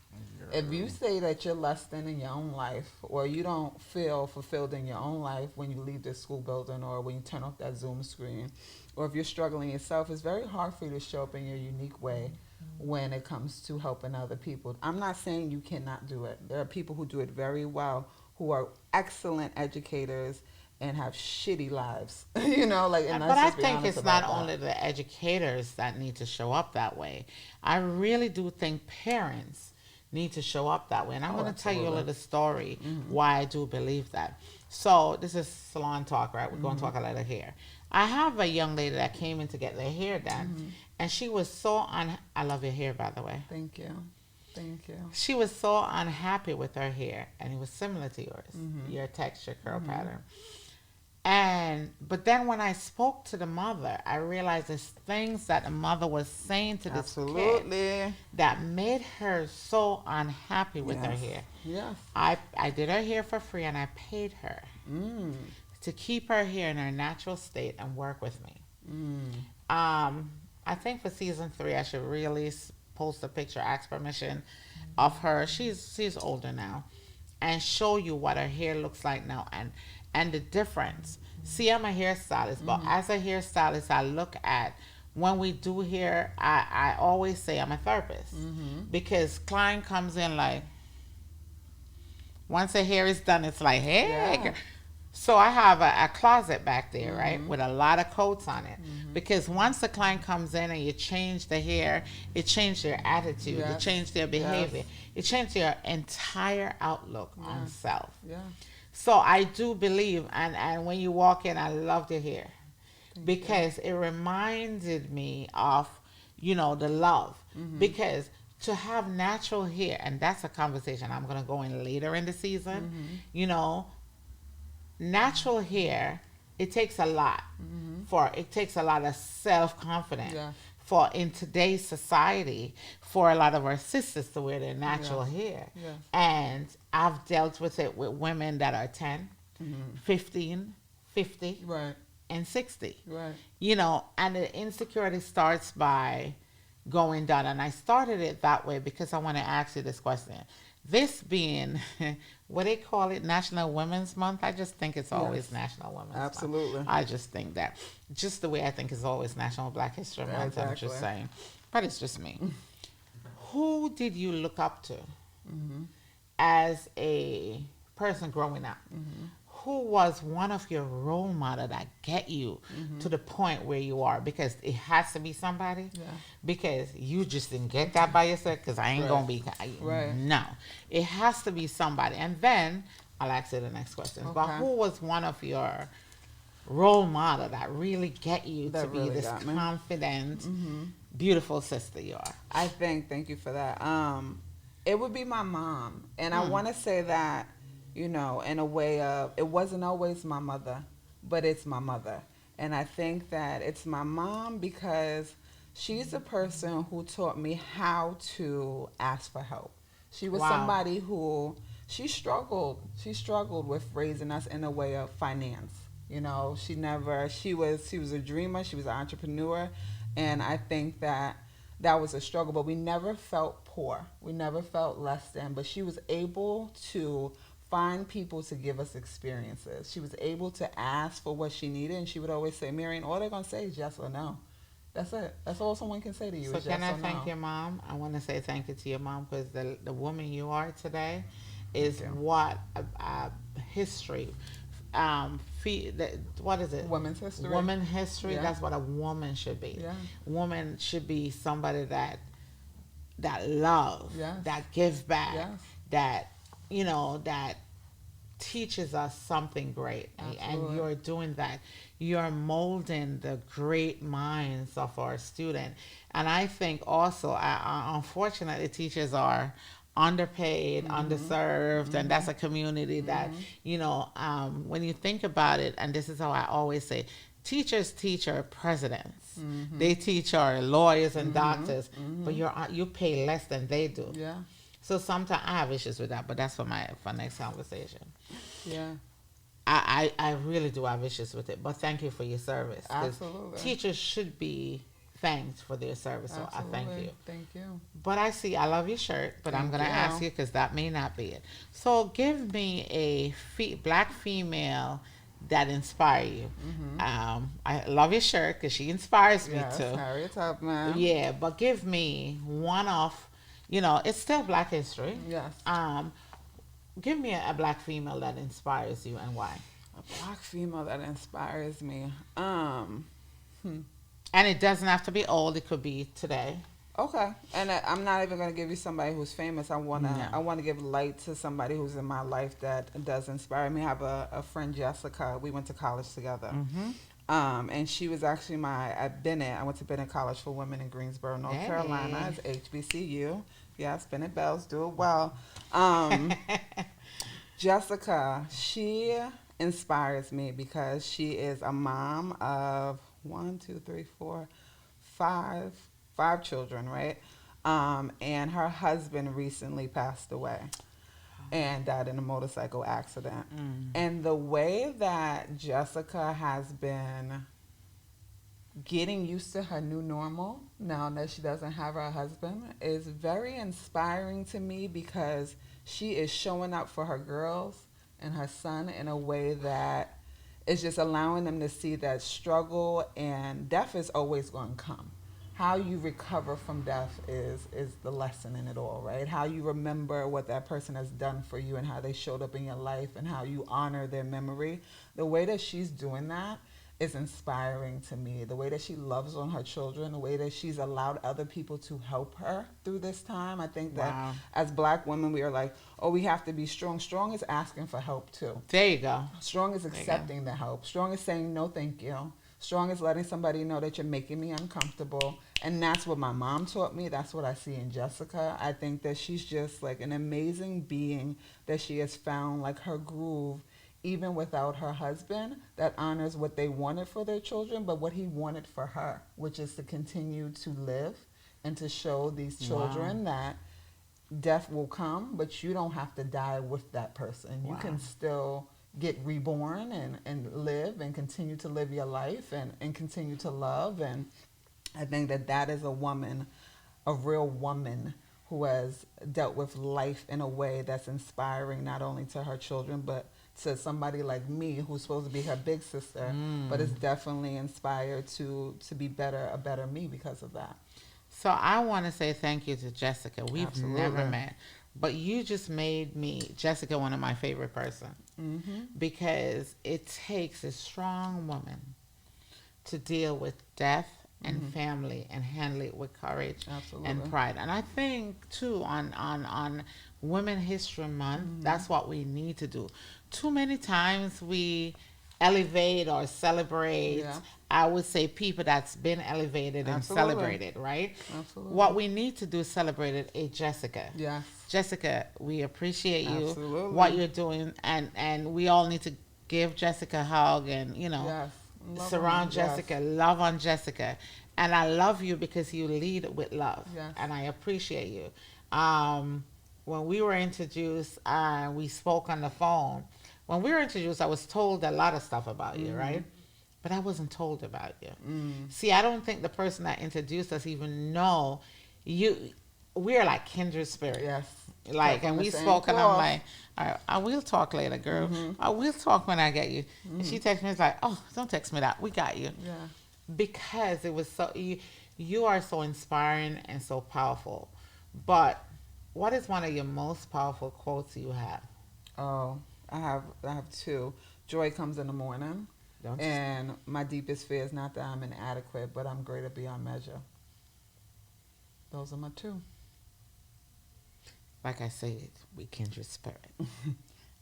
If you say that you're less than in your own life, or you don't feel fulfilled in your own life when you leave this school building, or when you turn off that Zoom screen, or if you're struggling yourself, it's very hard for you to show up in your unique way when it comes to helping other people. I'm not saying you cannot do it. There are people who do it very well, who are excellent educators and have shitty lives, you know, like. And but I think it's not only the educators that need to show up that way. I really do think parents need to show up that way. And I'm going to tell you a little story why I do believe that. So this is salon talk, right? We're going to talk a little hair. I have a young lady that came in to get their hair done, and she was so I love your hair, by the way. Thank you. Thank you. She was so unhappy with her hair, and it was similar to yours, your texture, curl pattern. But then when I spoke to the mother, I realized there's things that the mother was saying to this kid that made her so unhappy with her hair. Yes. I did her hair for free, and I paid her to keep her hair in her natural state and work with me. I think for season 3, I should really post a picture, ask permission of her. She's older now, and show you what her hair looks like now and the difference. See, I'm a hairstylist, but as a hairstylist, I look at when we do hair. I always say I'm a therapist because client comes in like, once the hair is done, it's like, hey. So I have a closet back there, right, with a lot of coats on it. Because once the client comes in and you change the hair, it changed their attitude, it changed their behavior, it changed their entire outlook on self. So I do believe, and when you walk in, I loved your hair because it reminded me of, you know, the love. Because to have natural hair, and that's a conversation I'm going to go in later in the season, you know, natural hair, it takes a lot it takes a lot of self-confidence for in today's society for a lot of our sisters to wear their natural hair. And I've dealt with it with women that are 10, 15, 50, and 60. You know, and the insecurity starts by going down. And I started it that way because I want to ask you this question. This being, what they call it, National Women's Month, I just think it's always National Women's Month. I just think that. Just the way I think it's always National Black History Month, I'm just saying. But it's just me. Who did you look up to as a person growing up? Who was one of your role models that get you to the point where you are? Because it has to be somebody. Because you just didn't get that by yourself. Because I ain't gonna be. No, it has to be somebody. And then I'll ask you the next question. But who was one of your role model that really get you to be this confident, beautiful sister you are? I think. Thank you for that. It would be my mom, and I want to say that. You know, in a way of, it wasn't always my mother, but it's my mother. And I think that it's my mom because she's the person who taught me how to ask for help. She was somebody who, she struggled with raising us in a way of finance. You know, she was a dreamer, she was an entrepreneur. And I think that was a struggle, but we never felt poor. We never felt less than, but she was able to find people to give us experiences. She was able to ask for what she needed, and she would always say, Marion, all they're going to say is yes or no. That's it. That's all someone can say to you. So can I thank your mom? I want to say thank you to your mom because the woman you are today is what history, what is it? Women's history. Women's history. That's what a woman should be. Woman should be somebody that loves, that gives back, that that teaches us something great. And Absolutely. you're doing that. You're molding the great minds of our student. And I think also, unfortunately, teachers are underpaid, Mhm. underserved, and that's Mhm. a community that, Mhm. when you think about it, and this is how I always say, teachers teach our presidents, Mhm. they teach our lawyers and Mhm. doctors, but Mhm. you pay less than they do. Yeah. So sometimes I have issues with that, but that's for next conversation. Yeah. I really do have issues with it, but thank you for your service, because Absolutely. teachers should be thanked for their service. So I thank Absolutely. you. Thank you. But I love your shirt, but I'm Thank gonna ask you. you because that may not be it. So give me a black female that inspire you. Mhm. I love your shirt because she inspires me Yes, too. Harriet Tubman. Yeah, but give me one of, it's still Black History. Yes. Um, Give me a black female that inspires you and why. A black female that inspires me. Hmm. And it doesn't have to be old; it could be today. Okay, and I'm not even gonna give you somebody who's famous. No. I wanna give light to somebody who's in my life that does inspire me. I have a friend, Jessica. We went to college together. Mm-hmm. And she was actually I went to Bennett College for Women in Greensboro, North Carolina. Hey. It's HBCU. Yes, Bennett Bells do it well. Um, Jessica, she inspires me because she is a mom of one, two, three, four, five children, right? And her husband recently passed away and died in a motorcycle accident. Mm. And the way that Jessica has been getting used to her new normal now that she doesn't have her husband is very inspiring to me because she is showing up for her girls and her son in a way that is just allowing them to see that struggle and death is always going to come. How you recover from death is the lesson in it all, right? How you remember what that person has done for you and how they showed up in your life and how you honor their memory. The way that she's doing that is inspiring to me. The way that she loves on her children, the way that she's allowed other people to help her through this time. I think that Wow. as black women, we are like, oh, we have to be strong. Strong is asking for help too. There you go. Strong is There you go. accepting the help. Strong is saying no, thank you. Strong is letting somebody know that you're making me uncomfortable. And that's what my mom taught me. That's what I see in Jessica. I think that she's just like an amazing being that she has found like her groove even without her husband, that honors what they wanted for their children, but what he wanted for her, which is to continue to live and to show these children that death will come, but you don't have to die with that person. You can still get reborn and live and continue to live your life and continue to love. And I think that that is a woman, a real woman who has dealt with life in a way that's inspiring not only to her children, but to somebody like me who's supposed to be her big sister, but is definitely inspired to be a better me because of that. So I want to say thank you to Jessica. We've Absolutely. never met, but you just made Jessica, one of my favorite person, because it takes a strong woman to deal with death and family and handle it with courage and pride. And I think too on Women History Month, that's what we need to do. Too many times we elevate or celebrate, I would say, people that's been elevated and celebrated, right? Absolutely. What we need to do is celebrate it is Jessica. Yes. Jessica, we appreciate you, Absolutely. what you're doing, and we all need to give Jessica a hug and, Yes. Love surround them. Jessica, Yes. love on Jessica. And I love you because you lead with love. Yes. And I appreciate you. When we were introduced, we spoke on the phone. When we were introduced, I was told a lot of stuff about you, right? But I wasn't told about you. See, I don't think the person that introduced us even know you. We're like kindred spirits. Yes. Like, Cut and from we the same spoke, and I'm cloth. like, I will talk later, girl. I will talk when I get you. And she texted me, it's like, oh, don't text me that. We got you. Yeah. Because it was so, you are so inspiring and so powerful. But what is one of your most powerful quotes you have? Oh, I have two. Joy comes in the morning, Don't you? and my deepest fear is not that I'm inadequate, but I'm greater beyond measure. Those are my two. like I said, we kindred spirit.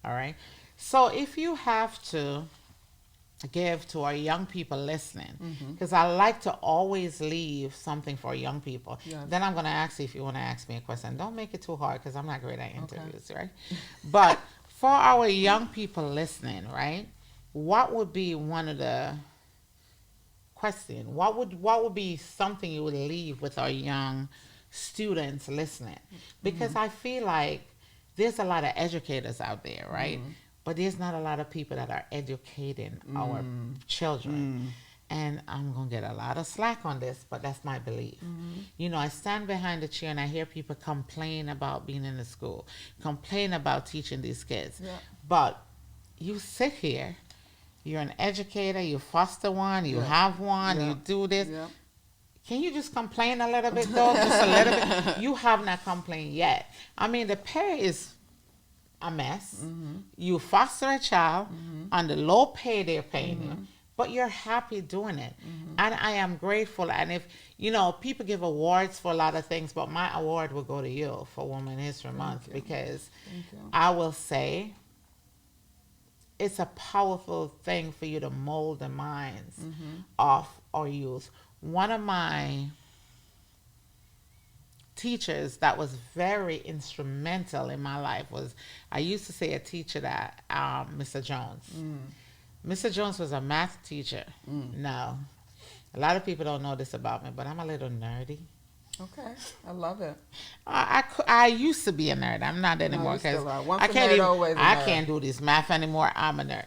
All right. So if you have to give to our young people listening, because I like to always leave something for young people. Yes. Then I'm going to ask you if you want to ask me a question. Don't make it too hard because I'm not great at interviews, right? But for our young people listening, right, what would be one of the questions? What would be something you would leave with our young students listening? Because I feel like there's a lot of educators out there, right? But there's not a lot of people that are educating our children. And I'm going to get a lot of slack on this, but that's my belief. You know, I stand behind the chair and I hear people complain about being in the school, complain about teaching these kids. Yeah. But you sit here, you're an educator, you foster one, you have one, you do this. Yeah. Can you just complain a little bit, though? Just a little bit. You have not complained yet. I mean, the pay is a mess. You foster a child on the low pay they're paying you, but you're happy doing it. And I am grateful. And if, you know, people give awards for a lot of things, but my award will go to you for Women's History Month because I will say it's a powerful thing for you to mold the minds of our youth. One of my teachers that was very instrumental in my life was, I used to say a teacher that, Mr. Jones. Mr. Jones was a math teacher. Now, a lot of people don't know this about me, but I'm a little nerdy. Okay, I love it. I used to be a nerd. I'm not anymore because I can't do this math anymore. I'm a nerd.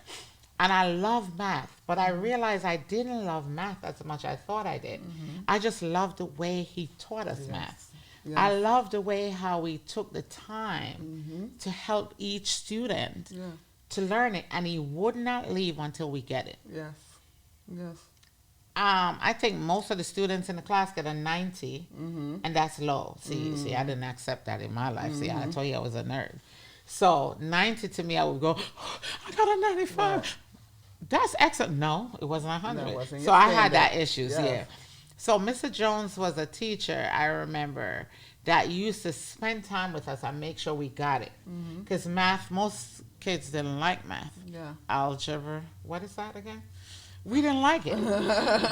And I love math, but I realized I didn't love math as much as I thought I did. I just loved the way he taught us math. Yes. I love the way how he took the time to help each student to learn it, and he would not leave until we get it. Yes, yes. I think most of the students in the class get a 90, and that's low. See, I didn't accept that in my life. See, I told you I was a nerd. So 90 to me, I would go, oh, I got a 95. Right. That's excellent. No, it wasn't 100. No, it wasn't. So I had that issues, yeah. So Mr. Jones was a teacher, I remember, that used to spend time with us and make sure we got it. Because math, most kids didn't like math. Yeah. Algebra, what is that again? We didn't like it.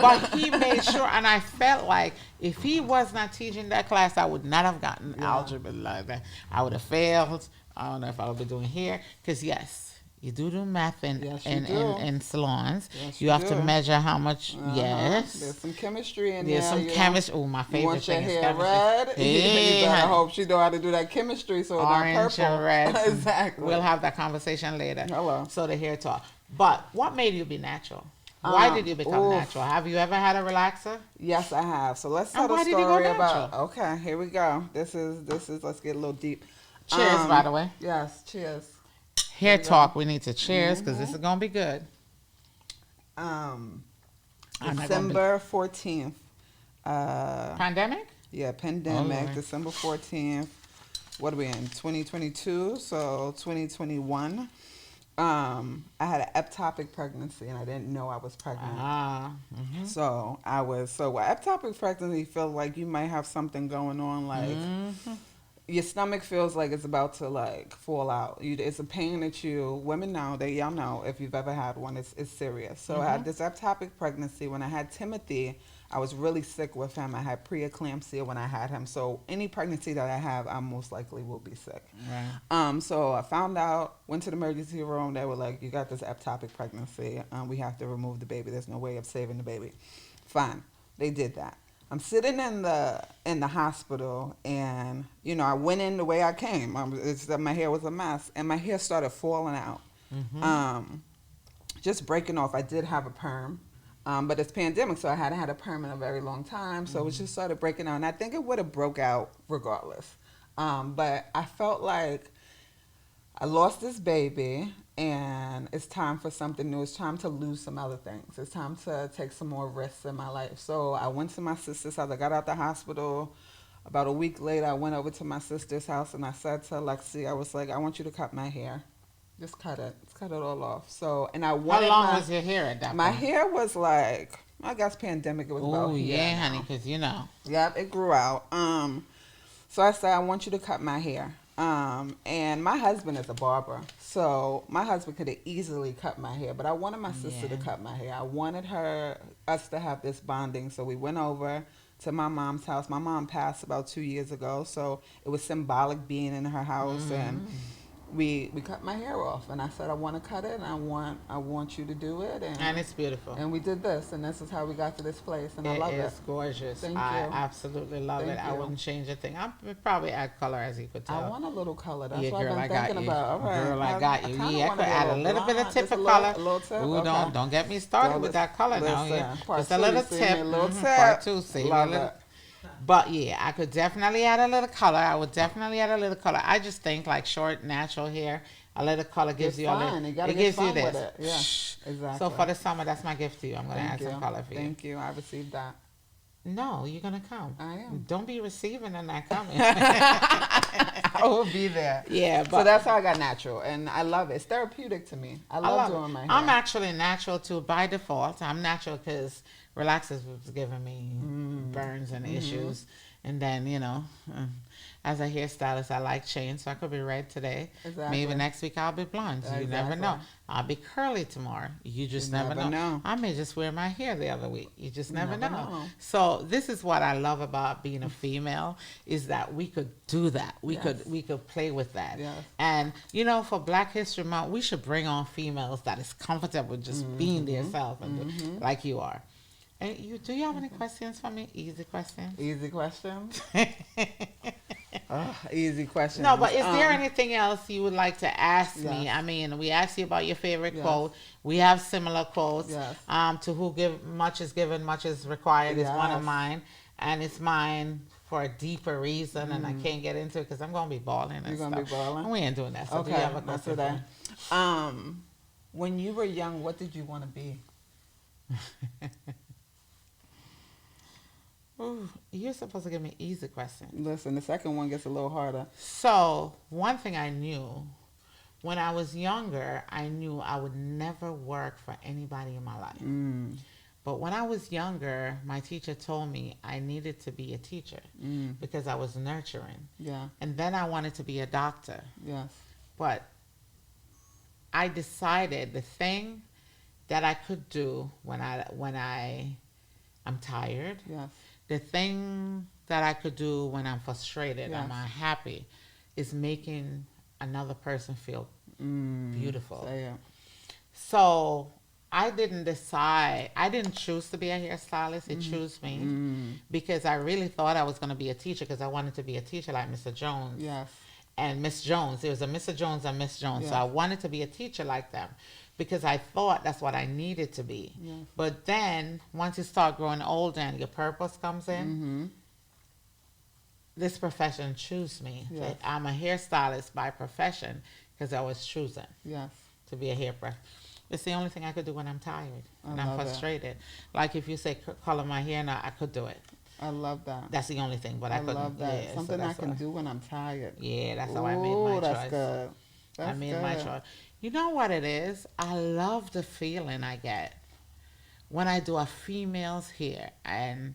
But he made sure, and I felt like if he was not teaching that class, I would not have gotten algebra like that. I would have failed. I don't know if I would be doing here. Because, yes, you do math in salons. Yes, you have to measure how much, There's some chemistry in there. There's some chemistry. Oh, my favorite thing is chemistry. You want your hair red? Hey, you better hope she know how to do that chemistry so it's not purple. Orange and red. Exactly. We'll have that conversation later. Hello. So the hair talk. But what made you be natural? Why did you become natural? Have you ever had a relaxer? Yes, I have. So let's tell the story about. Okay, here we go. This is. Let's get a little deep. Cheers, by the way. Yes, cheers. Hair talk. We need to cheers because this is gonna be good. December 14th. Pandemic? Yeah, pandemic. Oh, December 14th. What are we in? 2022. So 2021. I had an ectopic pregnancy and I didn't know I was pregnant. So ectopic pregnancy feels like you might have something going on, like your stomach feels like it's about to like fall out. It's a pain that women know, y'all know if you've ever had one, it's serious. So I had this ectopic pregnancy. When I had Timothy, I was really sick with him. I had preeclampsia when I had him. So any pregnancy that I have, I most likely will be sick. Right. So I found out, went to the emergency room. They were like, you got this ectopic pregnancy. We have to remove the baby. There's no way of saving the baby. Fine. They did that. I'm sitting in the hospital, and, I went in the way I came. My hair was a mess, and my hair started falling out. Just breaking off. I did have a perm. But it's pandemic, so I hadn't had a perm in a very long time. So it just started breaking out. And I think it would have broke out regardless. But I felt like I lost this baby, and it's time for something new. It's time to lose some other things. It's time to take some more risks in my life. So I went to my sister's house. I got out the hospital. About a week later, I went over to my sister's house, and I said to Lexi, I was like, I want you to cut my hair. Just cut it. Just cut it all off. So, and I wanted. How long was your hair at that point? My hair was like, I guess pandemic. It was about here. Yeah, honey, because Yep, it grew out. So I said, I want you to cut my hair. And my husband is a barber, so my husband could have easily cut my hair, but I wanted my sister to cut my hair. I wanted us to have this bonding, so we went over to my mom's house. My mom passed about 2 years ago, so it was symbolic being in her house, and we cut my hair off, and I said I want to cut it, and I want you to do it, and it's beautiful. And we did this, and this is how we got to this place, and I love it. It's gorgeous. Thank I you. absolutely love it. I wouldn't change a thing. I would probably add color, as you could tell. I want a little color. That's yeah, what girl, I've been thinking about. All right, girl, I got you. I could add a little bit of tip of color. A little tip. Ooh, okay. don't get me started with that color now. Yeah. Just a little tip. Part two. See, love it. But yeah, I could definitely add a little color. I would definitely add a little color. I just think like short, natural hair. A little color gives you a little. It gives you this. With it. Yeah, exactly. So for the summer, that's my gift to you. I'm going to add some color for you. Thank you. I received that. No, you're going to come. I am. Don't be receiving and not coming. I will be there. Yeah. But so that's how I got natural. And I love it. It's therapeutic to me. I love doing my hair. I'm actually natural too by default. I'm natural because relaxers was giving me burns and issues. And then, as a hairstylist, I like change, so I could be red today. Exactly. Maybe next week I'll be blonde. You never know. I'll be curly tomorrow. You just never know. I may just wear my hair the other week. You just never know. So this is what I love about being a female is that we could do that. We could play with that. Yes. And for Black History Month, we should bring on females that is comfortable just being themselves and like you are. And do you have any questions for me? Easy questions? Easy questions? Easy questions. No, but is there anything else you would like to ask me? I mean, we asked you about your favorite quote. We have similar quotes. Yes. To who much is given, much is required is one of mine. And it's mine for a deeper reason, and I can't get into it because I'm going to be balling and You're going to be balling? And we ain't doing that. So okay, do you have a question for me? When you were young, what did you want to be? Ooh, you're supposed to give me easy questions. Listen, the second one gets a little harder. So, one thing I knew, when I was younger, I knew I would never work for anybody in my life. But when I was younger, my teacher told me I needed to be a teacher because I was nurturing. Yeah. And then I wanted to be a doctor. Yes. But I decided the thing that I could do when I'm tired. Yes. The thing that I could do when I'm frustrated, I'm unhappy, is making another person feel beautiful. So I didn't decide. I didn't choose to be a hairstylist. It chose me because I really thought I was going to be a teacher because I wanted to be a teacher like Mr. Jones. Yes. And Miss Jones. There was a Mr. Jones and Miss Jones. So I wanted to be a teacher like them because I thought that's what I needed to be. Yes. But then once you start growing older and your purpose comes in, this profession chose me. Yes. I'm a hairstylist by profession because I was choosing to be a hairdresser. It's the only thing I could do when I'm tired and I'm frustrated. Like if you say color my hair now, I could do it. I love that. That's the only thing, but I couldn't. Love that. Yeah, something I can do when I'm tired. Yeah, that's how I made my choice. That's good. I made my choice. You know what it is? I love the feeling I get when I do a female's hair and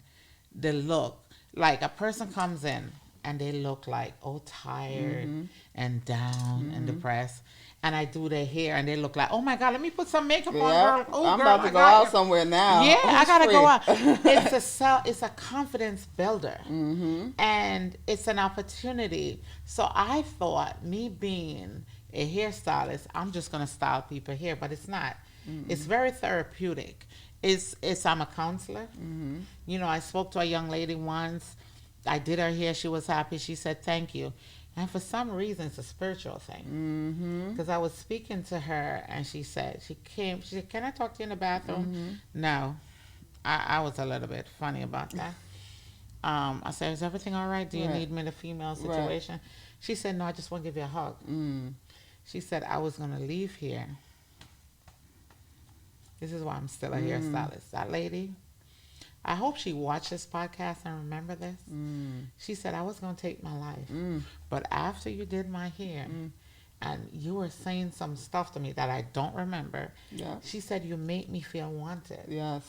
the look. Like a person comes in and they look like tired and down and depressed. And I do their hair and they look like, oh my God, let me put some makeup on, girl. Oh, I'm about to go out somewhere now. Yeah, I gotta go out. It's a confidence builder, and it's an opportunity. So I thought, me being a hairstylist, I'm just gonna style people hair, but it's not. It's very therapeutic. I'm a counselor. I spoke to a young lady once. I did her hair. She was happy. She said, thank you. And for some reason, it's a spiritual thing. Because I was speaking to her, and she said, can I talk to you in the bathroom? No. I was a little bit funny about that. I said, is everything all right? Do you need me in a female situation? Right. She said, no, I just want to give you a hug. She said, I was going to leave here. This is why I'm still a hairstylist. That lady, I hope she watched this podcast and remember this. She said, I was going to take my life. But after you did my hair and you were saying some stuff to me that I don't remember, she said, you make me feel wanted. Yes.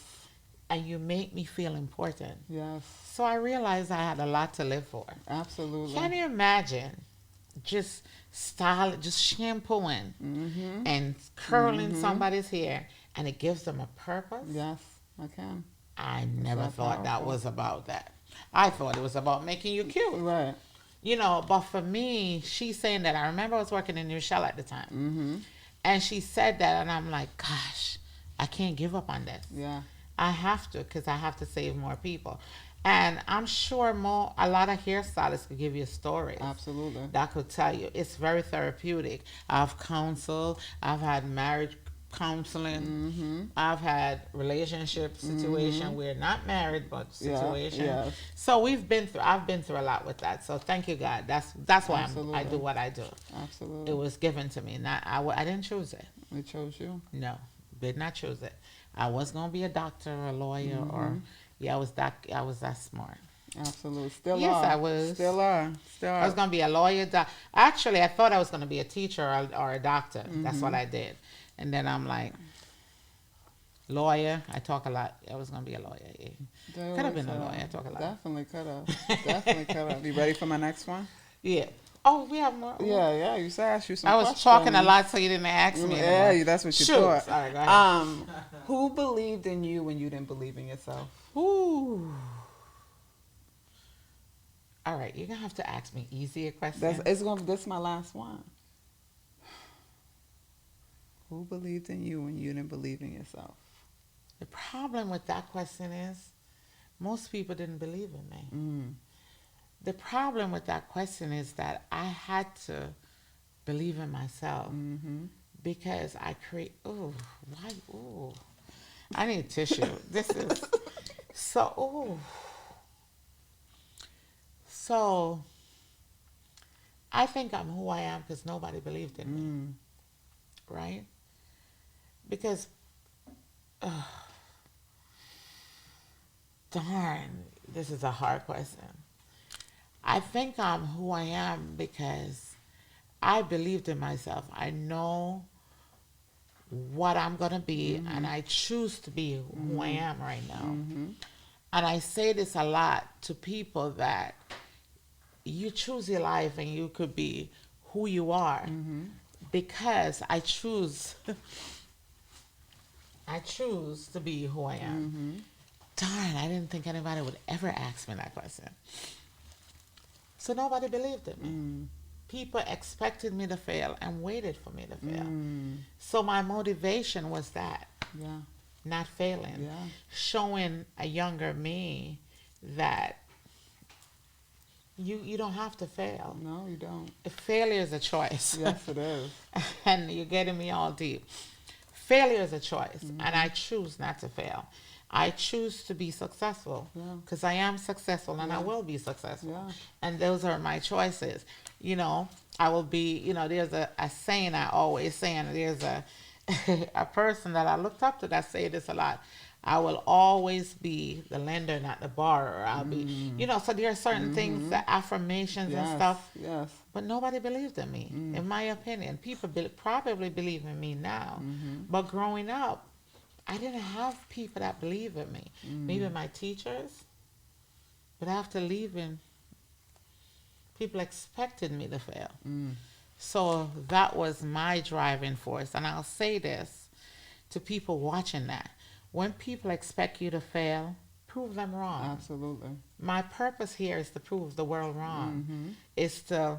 And you make me feel important. Yes. So I realized I had a lot to live for. Absolutely. Can you imagine just style, just shampooing and curling somebody's hair, and it gives them a purpose. Yes, I can. I never thought that was about that. I thought it was about making you cute. Right. You know, but for me, she's saying that. I remember I was working in New Shell at the time. And she said that, and I'm like, gosh, I can't give up on this. Yeah. I have to, because I have to save more people. And I'm sure a lot of hairstylists could give you stories. Absolutely. That could tell you. It's very therapeutic. I've counseled. I've had marriage counseling. I've had relationship situation. We're not married, but situation. Yes. So I've been through a lot with that. So thank you, God. That's why I do what I do. Absolutely. It was given to me. Not I didn't choose it. It chose you. No, did not choose it. I was gonna be a doctor or a lawyer or I was that smart. Absolutely. Still yes, are. I was. Still are. I was gonna be a lawyer. Actually, I thought I was gonna be a teacher or a doctor. That's what I did. And then I'm like, lawyer. I talk a lot. I was gonna be a lawyer. Yeah. Could have been a lawyer. I talk a lot. Definitely could have. Definitely could have. You ready for my next one? Yeah. Oh, we have more. Yeah. You said I asked you some I was questions. talking a lot, so you didn't ask me. Yeah, that's what you thought. All right, go ahead. Who believed in you when you didn't believe in yourself? Ooh. All right, you're gonna have to ask me easier questions. This is my last one. Who believed in you when you didn't believe in yourself? The problem with that question is most people didn't believe in me. The problem with that question is that I had to believe in myself because I create. I need tissue. This is so. So I think I'm who I am because nobody believed in me, right? Because, darn, this is a hard question. I think I'm who I am because I believed in myself. I know what I'm going to be, and I choose to be who I am right now. And I say this a lot to people that you choose your life and you could be who you are because I choose to be who I am. Darn, I didn't think anybody would ever ask me that question. So nobody believed in me. People expected me to fail and waited for me to fail. So my motivation was that. Yeah. Not failing. Yeah. Showing a younger me that you don't have to fail. No, you don't. Failure is a choice. Yes, it is. And you're getting me all deep. Failure is a choice, and I choose not to fail. I choose to be successful because I am successful and I will be successful. Yeah. And those are my choices. You know, I will be, you know, there's a saying I always say, and there's a person that I looked up to that say this a lot. I will always be the lender, not the borrower. I'll be, you know, so there are certain things, the affirmations and stuff. Yes. But nobody believed in me, in my opinion. People probably believe in me now. But growing up, I didn't have people that believe in me. Maybe my teachers. But after leaving, people expected me to fail. So that was my driving force. And I'll say this to people watching that. When people expect you to fail, prove them wrong. Absolutely. My purpose here is to prove the world wrong. It's to...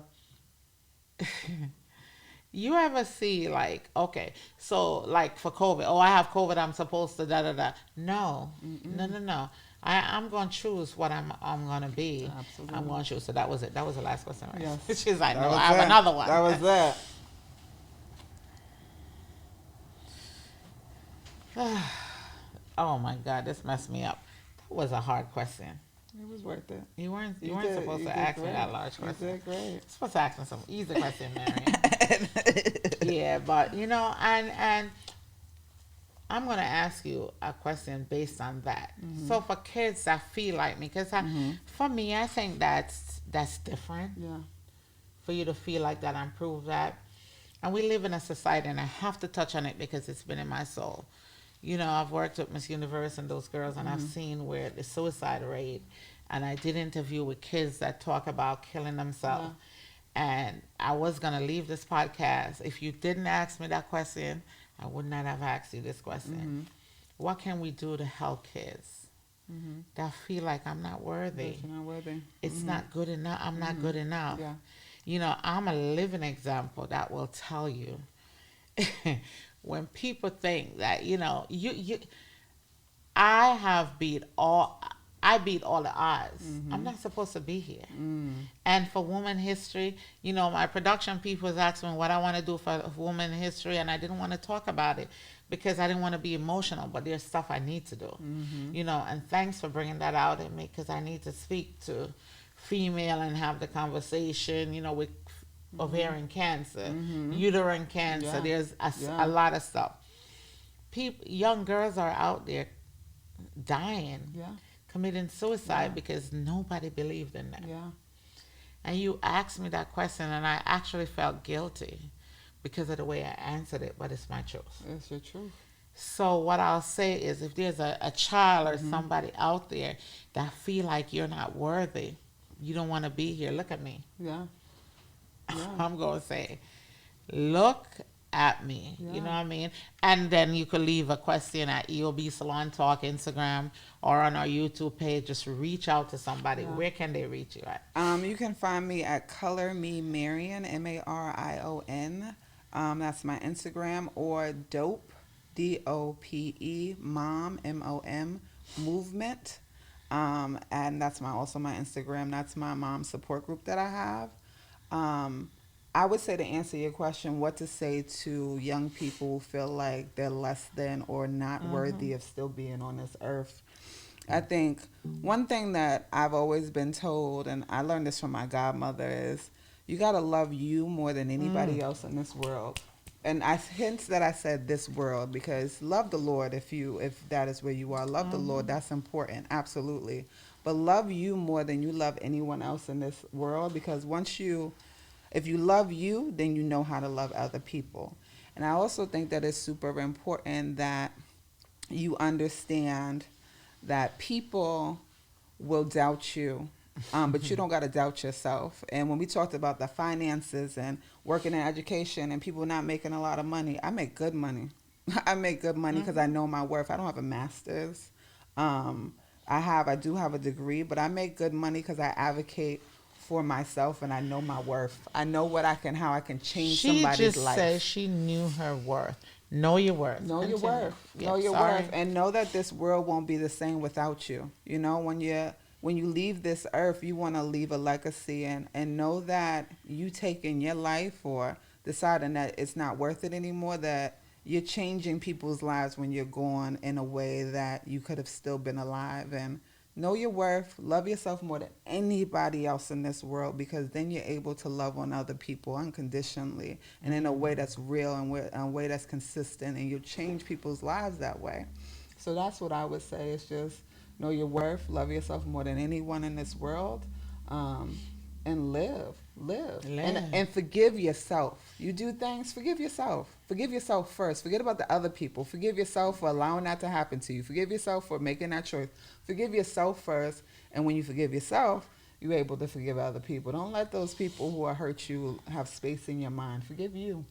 You ever see, like, okay, so like for COVID, I have COVID, I'm supposed to da-da-da. No. I'm going to choose what I'm going to be. Absolutely. I'm going to choose. So that was it. That was the last question, right? Yes. She's like, no, I have another one. That was it. Oh my God, this messed me up. That was a hard question. It was worth it. You weren't supposed to ask me that large question. You did great. You're supposed to ask me some easy question, Marion. Yeah, but you know, and I'm gonna ask you a question based on that. So for kids that feel like me, because for me, I think that's different. Yeah. For you to feel like that and prove that, and we live in a society, and I have to touch on it because it's been in my soul. You know, I've worked with Miss Universe and those girls, and I've seen where the suicide rate, and I did interview with kids that talk about killing themselves. And I was going to leave this podcast. If you didn't ask me that question, I would not have asked you this question. Mm-hmm. What can we do to help kids that feel like I'm not worthy? You're not worthy. It's not good enough. I'm not good enough. Yeah. You know, I'm a living example that will tell you when people think that, you know, I beat all the odds. I'm not supposed to be here. And for Women History, you know, my production people was asking me what I want to do for Women History, and I didn't want to talk about it because I didn't want to be emotional, but there's stuff I need to do. You know, and thanks for bringing that out in me, because I need to speak to female and have the conversation, you know, with ovarian cancer, uterine cancer. There's a lot of stuff. Young girls are out there dying, committing suicide because nobody believed in them. And you asked me that question, and I actually felt guilty because of the way I answered it, but it's my truth. It's your truth. So what I'll say is, if there's a child or somebody out there that feel like you're not worthy, you don't want to be here, look at me. I'm going to say, look at me. You know what I mean? And then you could leave a question at EOB Salon Talk Instagram or on our YouTube page. Just reach out to somebody. Where can they reach you at? You can find me at Color Me Marion, Marion. That's my Instagram, or Dope, DOPE, Mom, MOM, Movement. And that's also my Instagram. That's my mom support group that I have. I would say, to answer your question, what to say to young people who feel like they're less than or not worthy of still being on this earth. I think one thing that I've always been told, and I learned this from my godmother, is you got to love you more than anybody else in this world. And hence that I said this world, because love the Lord if that is where you are. Love the Lord, that's important, absolutely. But love you more than you love anyone else in this world, because if you love you, then you know how to love other people. And I also think that it's super important that you understand that people will doubt you, but you don't got to doubt yourself. And when we talked about the finances and working in education and people not making a lot of money, I make good money. I make good money because I know my worth. I don't have a master's. I do have a degree, but I make good money because I advocate for myself, and I know my worth. I know how I can change somebody's life. She just said she knew her worth. Know your worth. Know your worth. Know your worth, and know that this world won't be the same without you. You know, when you leave this earth, you want to leave a legacy, and know that you taking your life or deciding that it's not worth it anymore, that you're changing people's lives when you're gone in a way that you could have still been alive. And know your worth, love yourself more than anybody else in this world, because then you're able to love on other people unconditionally and in a way that's real and a way that's consistent, and you'll change people's lives that way. So that's what I would say. It's just know your worth, love yourself more than anyone in this world, and live. And forgive yourself. You do things, forgive yourself. Forgive yourself first. Forget about the other people. Forgive yourself for allowing that to happen to you. Forgive yourself for making that choice. Forgive yourself first, and when you forgive yourself, you're able to forgive other people. Don't let those people who hurt you have space in your mind. Forgive you.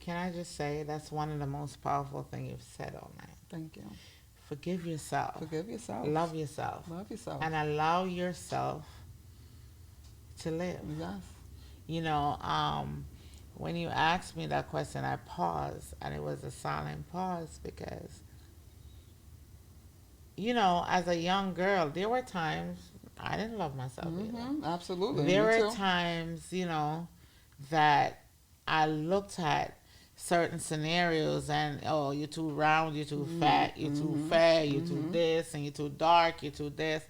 Can I just say, that's one of the most powerful things you've said all night. Thank you. Forgive yourself. Forgive yourself. Love yourself. Love yourself. And allow yourself to live. Yes. You know, when you asked me that question, I paused, and it was a silent pause, because, you know, as a young girl, there were times I didn't love myself either. Absolutely. There were times, you know, that I looked at certain scenarios and, oh, you're too round, you're too fat, you're too fair, you're too this, and you're too dark, you're too this.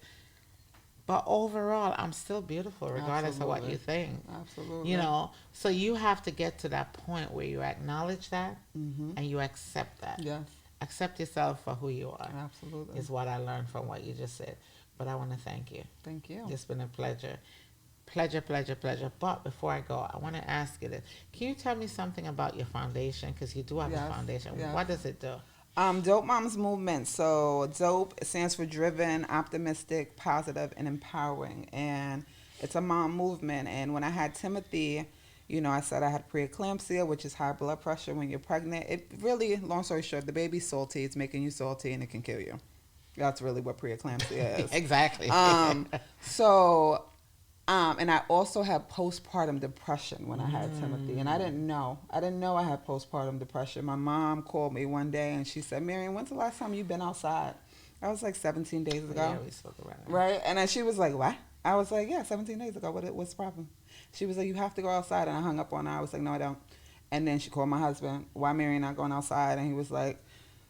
But overall, I'm still beautiful regardless of what you think. Absolutely. You know, so you have to get to that point where you acknowledge that and you accept that. Yes. Accept yourself for who you are. Absolutely. Is what I learned from what you just said. But I want to thank you. Thank you. It's been a pleasure. Pleasure. But before I go, I want to ask you this. Can you tell me something about your foundation? Because you do have a foundation. Yes. What does it do? Dope Moms Movement. So DOPE stands for driven, optimistic, positive, and empowering. And It's a mom movement. And when I had Timothy, I said I had preeclampsia, which is high blood pressure when you're pregnant. It really, long story short, the baby's salty. It's making you salty, and it can kill you. That's really what preeclampsia is. Exactly. So, and I also had postpartum depression when I had Timothy, and I didn't know. I didn't know I had postpartum depression. My mom called me one day, and she said, "Marion, when's the last time you've been outside?" I was like 17 days ago. Yeah, we spoke about it. Right? And then she was like, "What?" I was like, "Yeah, 17 days ago. What's the problem?" She was like, "You have to go outside." And I hung up on her. I was like, "No, I don't." And then she called my husband. "Why Marion not going outside?" And he was like,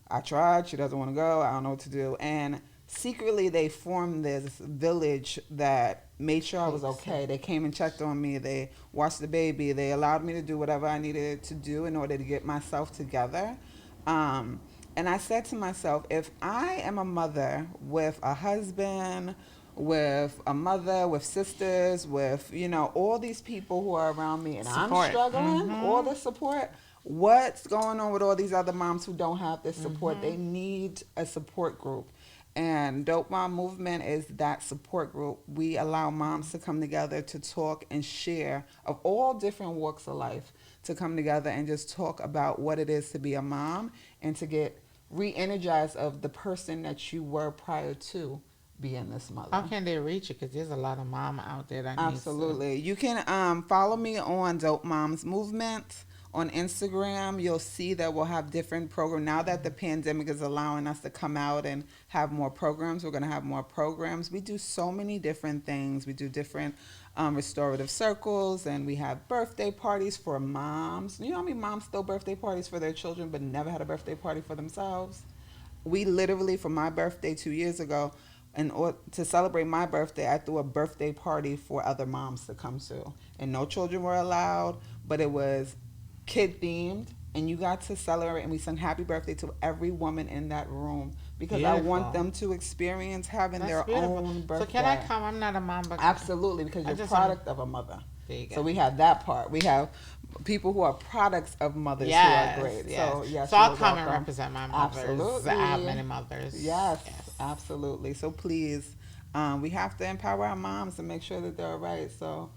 "I tried. She doesn't want to go. I don't know what to do." And secretly, they formed this village that made sure I was okay. They came and checked on me. They watched the baby. They allowed me to do whatever I needed to do in order to get myself together. And I said to myself, if I am a mother with a husband, with a mother, with sisters, with, all these people who are around me, and support. I'm struggling, all this support, what's going on with all these other moms who don't have this support? They need a support group. And Dope Mom Movement is that support group. We allow moms to come together to talk and share, of all different walks of life, to come together and just talk about what it is to be a mom and to get re-energized of the person that you were prior to being this mother. How can they reach you? Because there's a lot of mom out there that Absolutely. You can follow me on Dope Moms Movement on Instagram. You'll see that we'll have different programs. Now that the pandemic is allowing us to come out and have more programs, we're going to have more programs. We do so many different things. We do different restorative circles, and we have birthday parties for moms. You know how many moms throw birthday parties for their children but never had a birthday party for themselves? We literally, for my birthday 2 years ago, and to celebrate my birthday, I threw a birthday party for other moms to come to. And no children were allowed, but it was kid themed, and you got to celebrate, and we sang happy birthday to every woman in that room, because I want them to experience having their own birthday. So can I come? I'm not a mom, but absolutely, because you're a product of a mother. So we have that part. We have people who are products of mothers who are great. Yes. So yes, so I'll come and represent my mothers. Absolutely. I have many mothers. Yes, absolutely. So please, we have to empower our moms and make sure that they're all right. So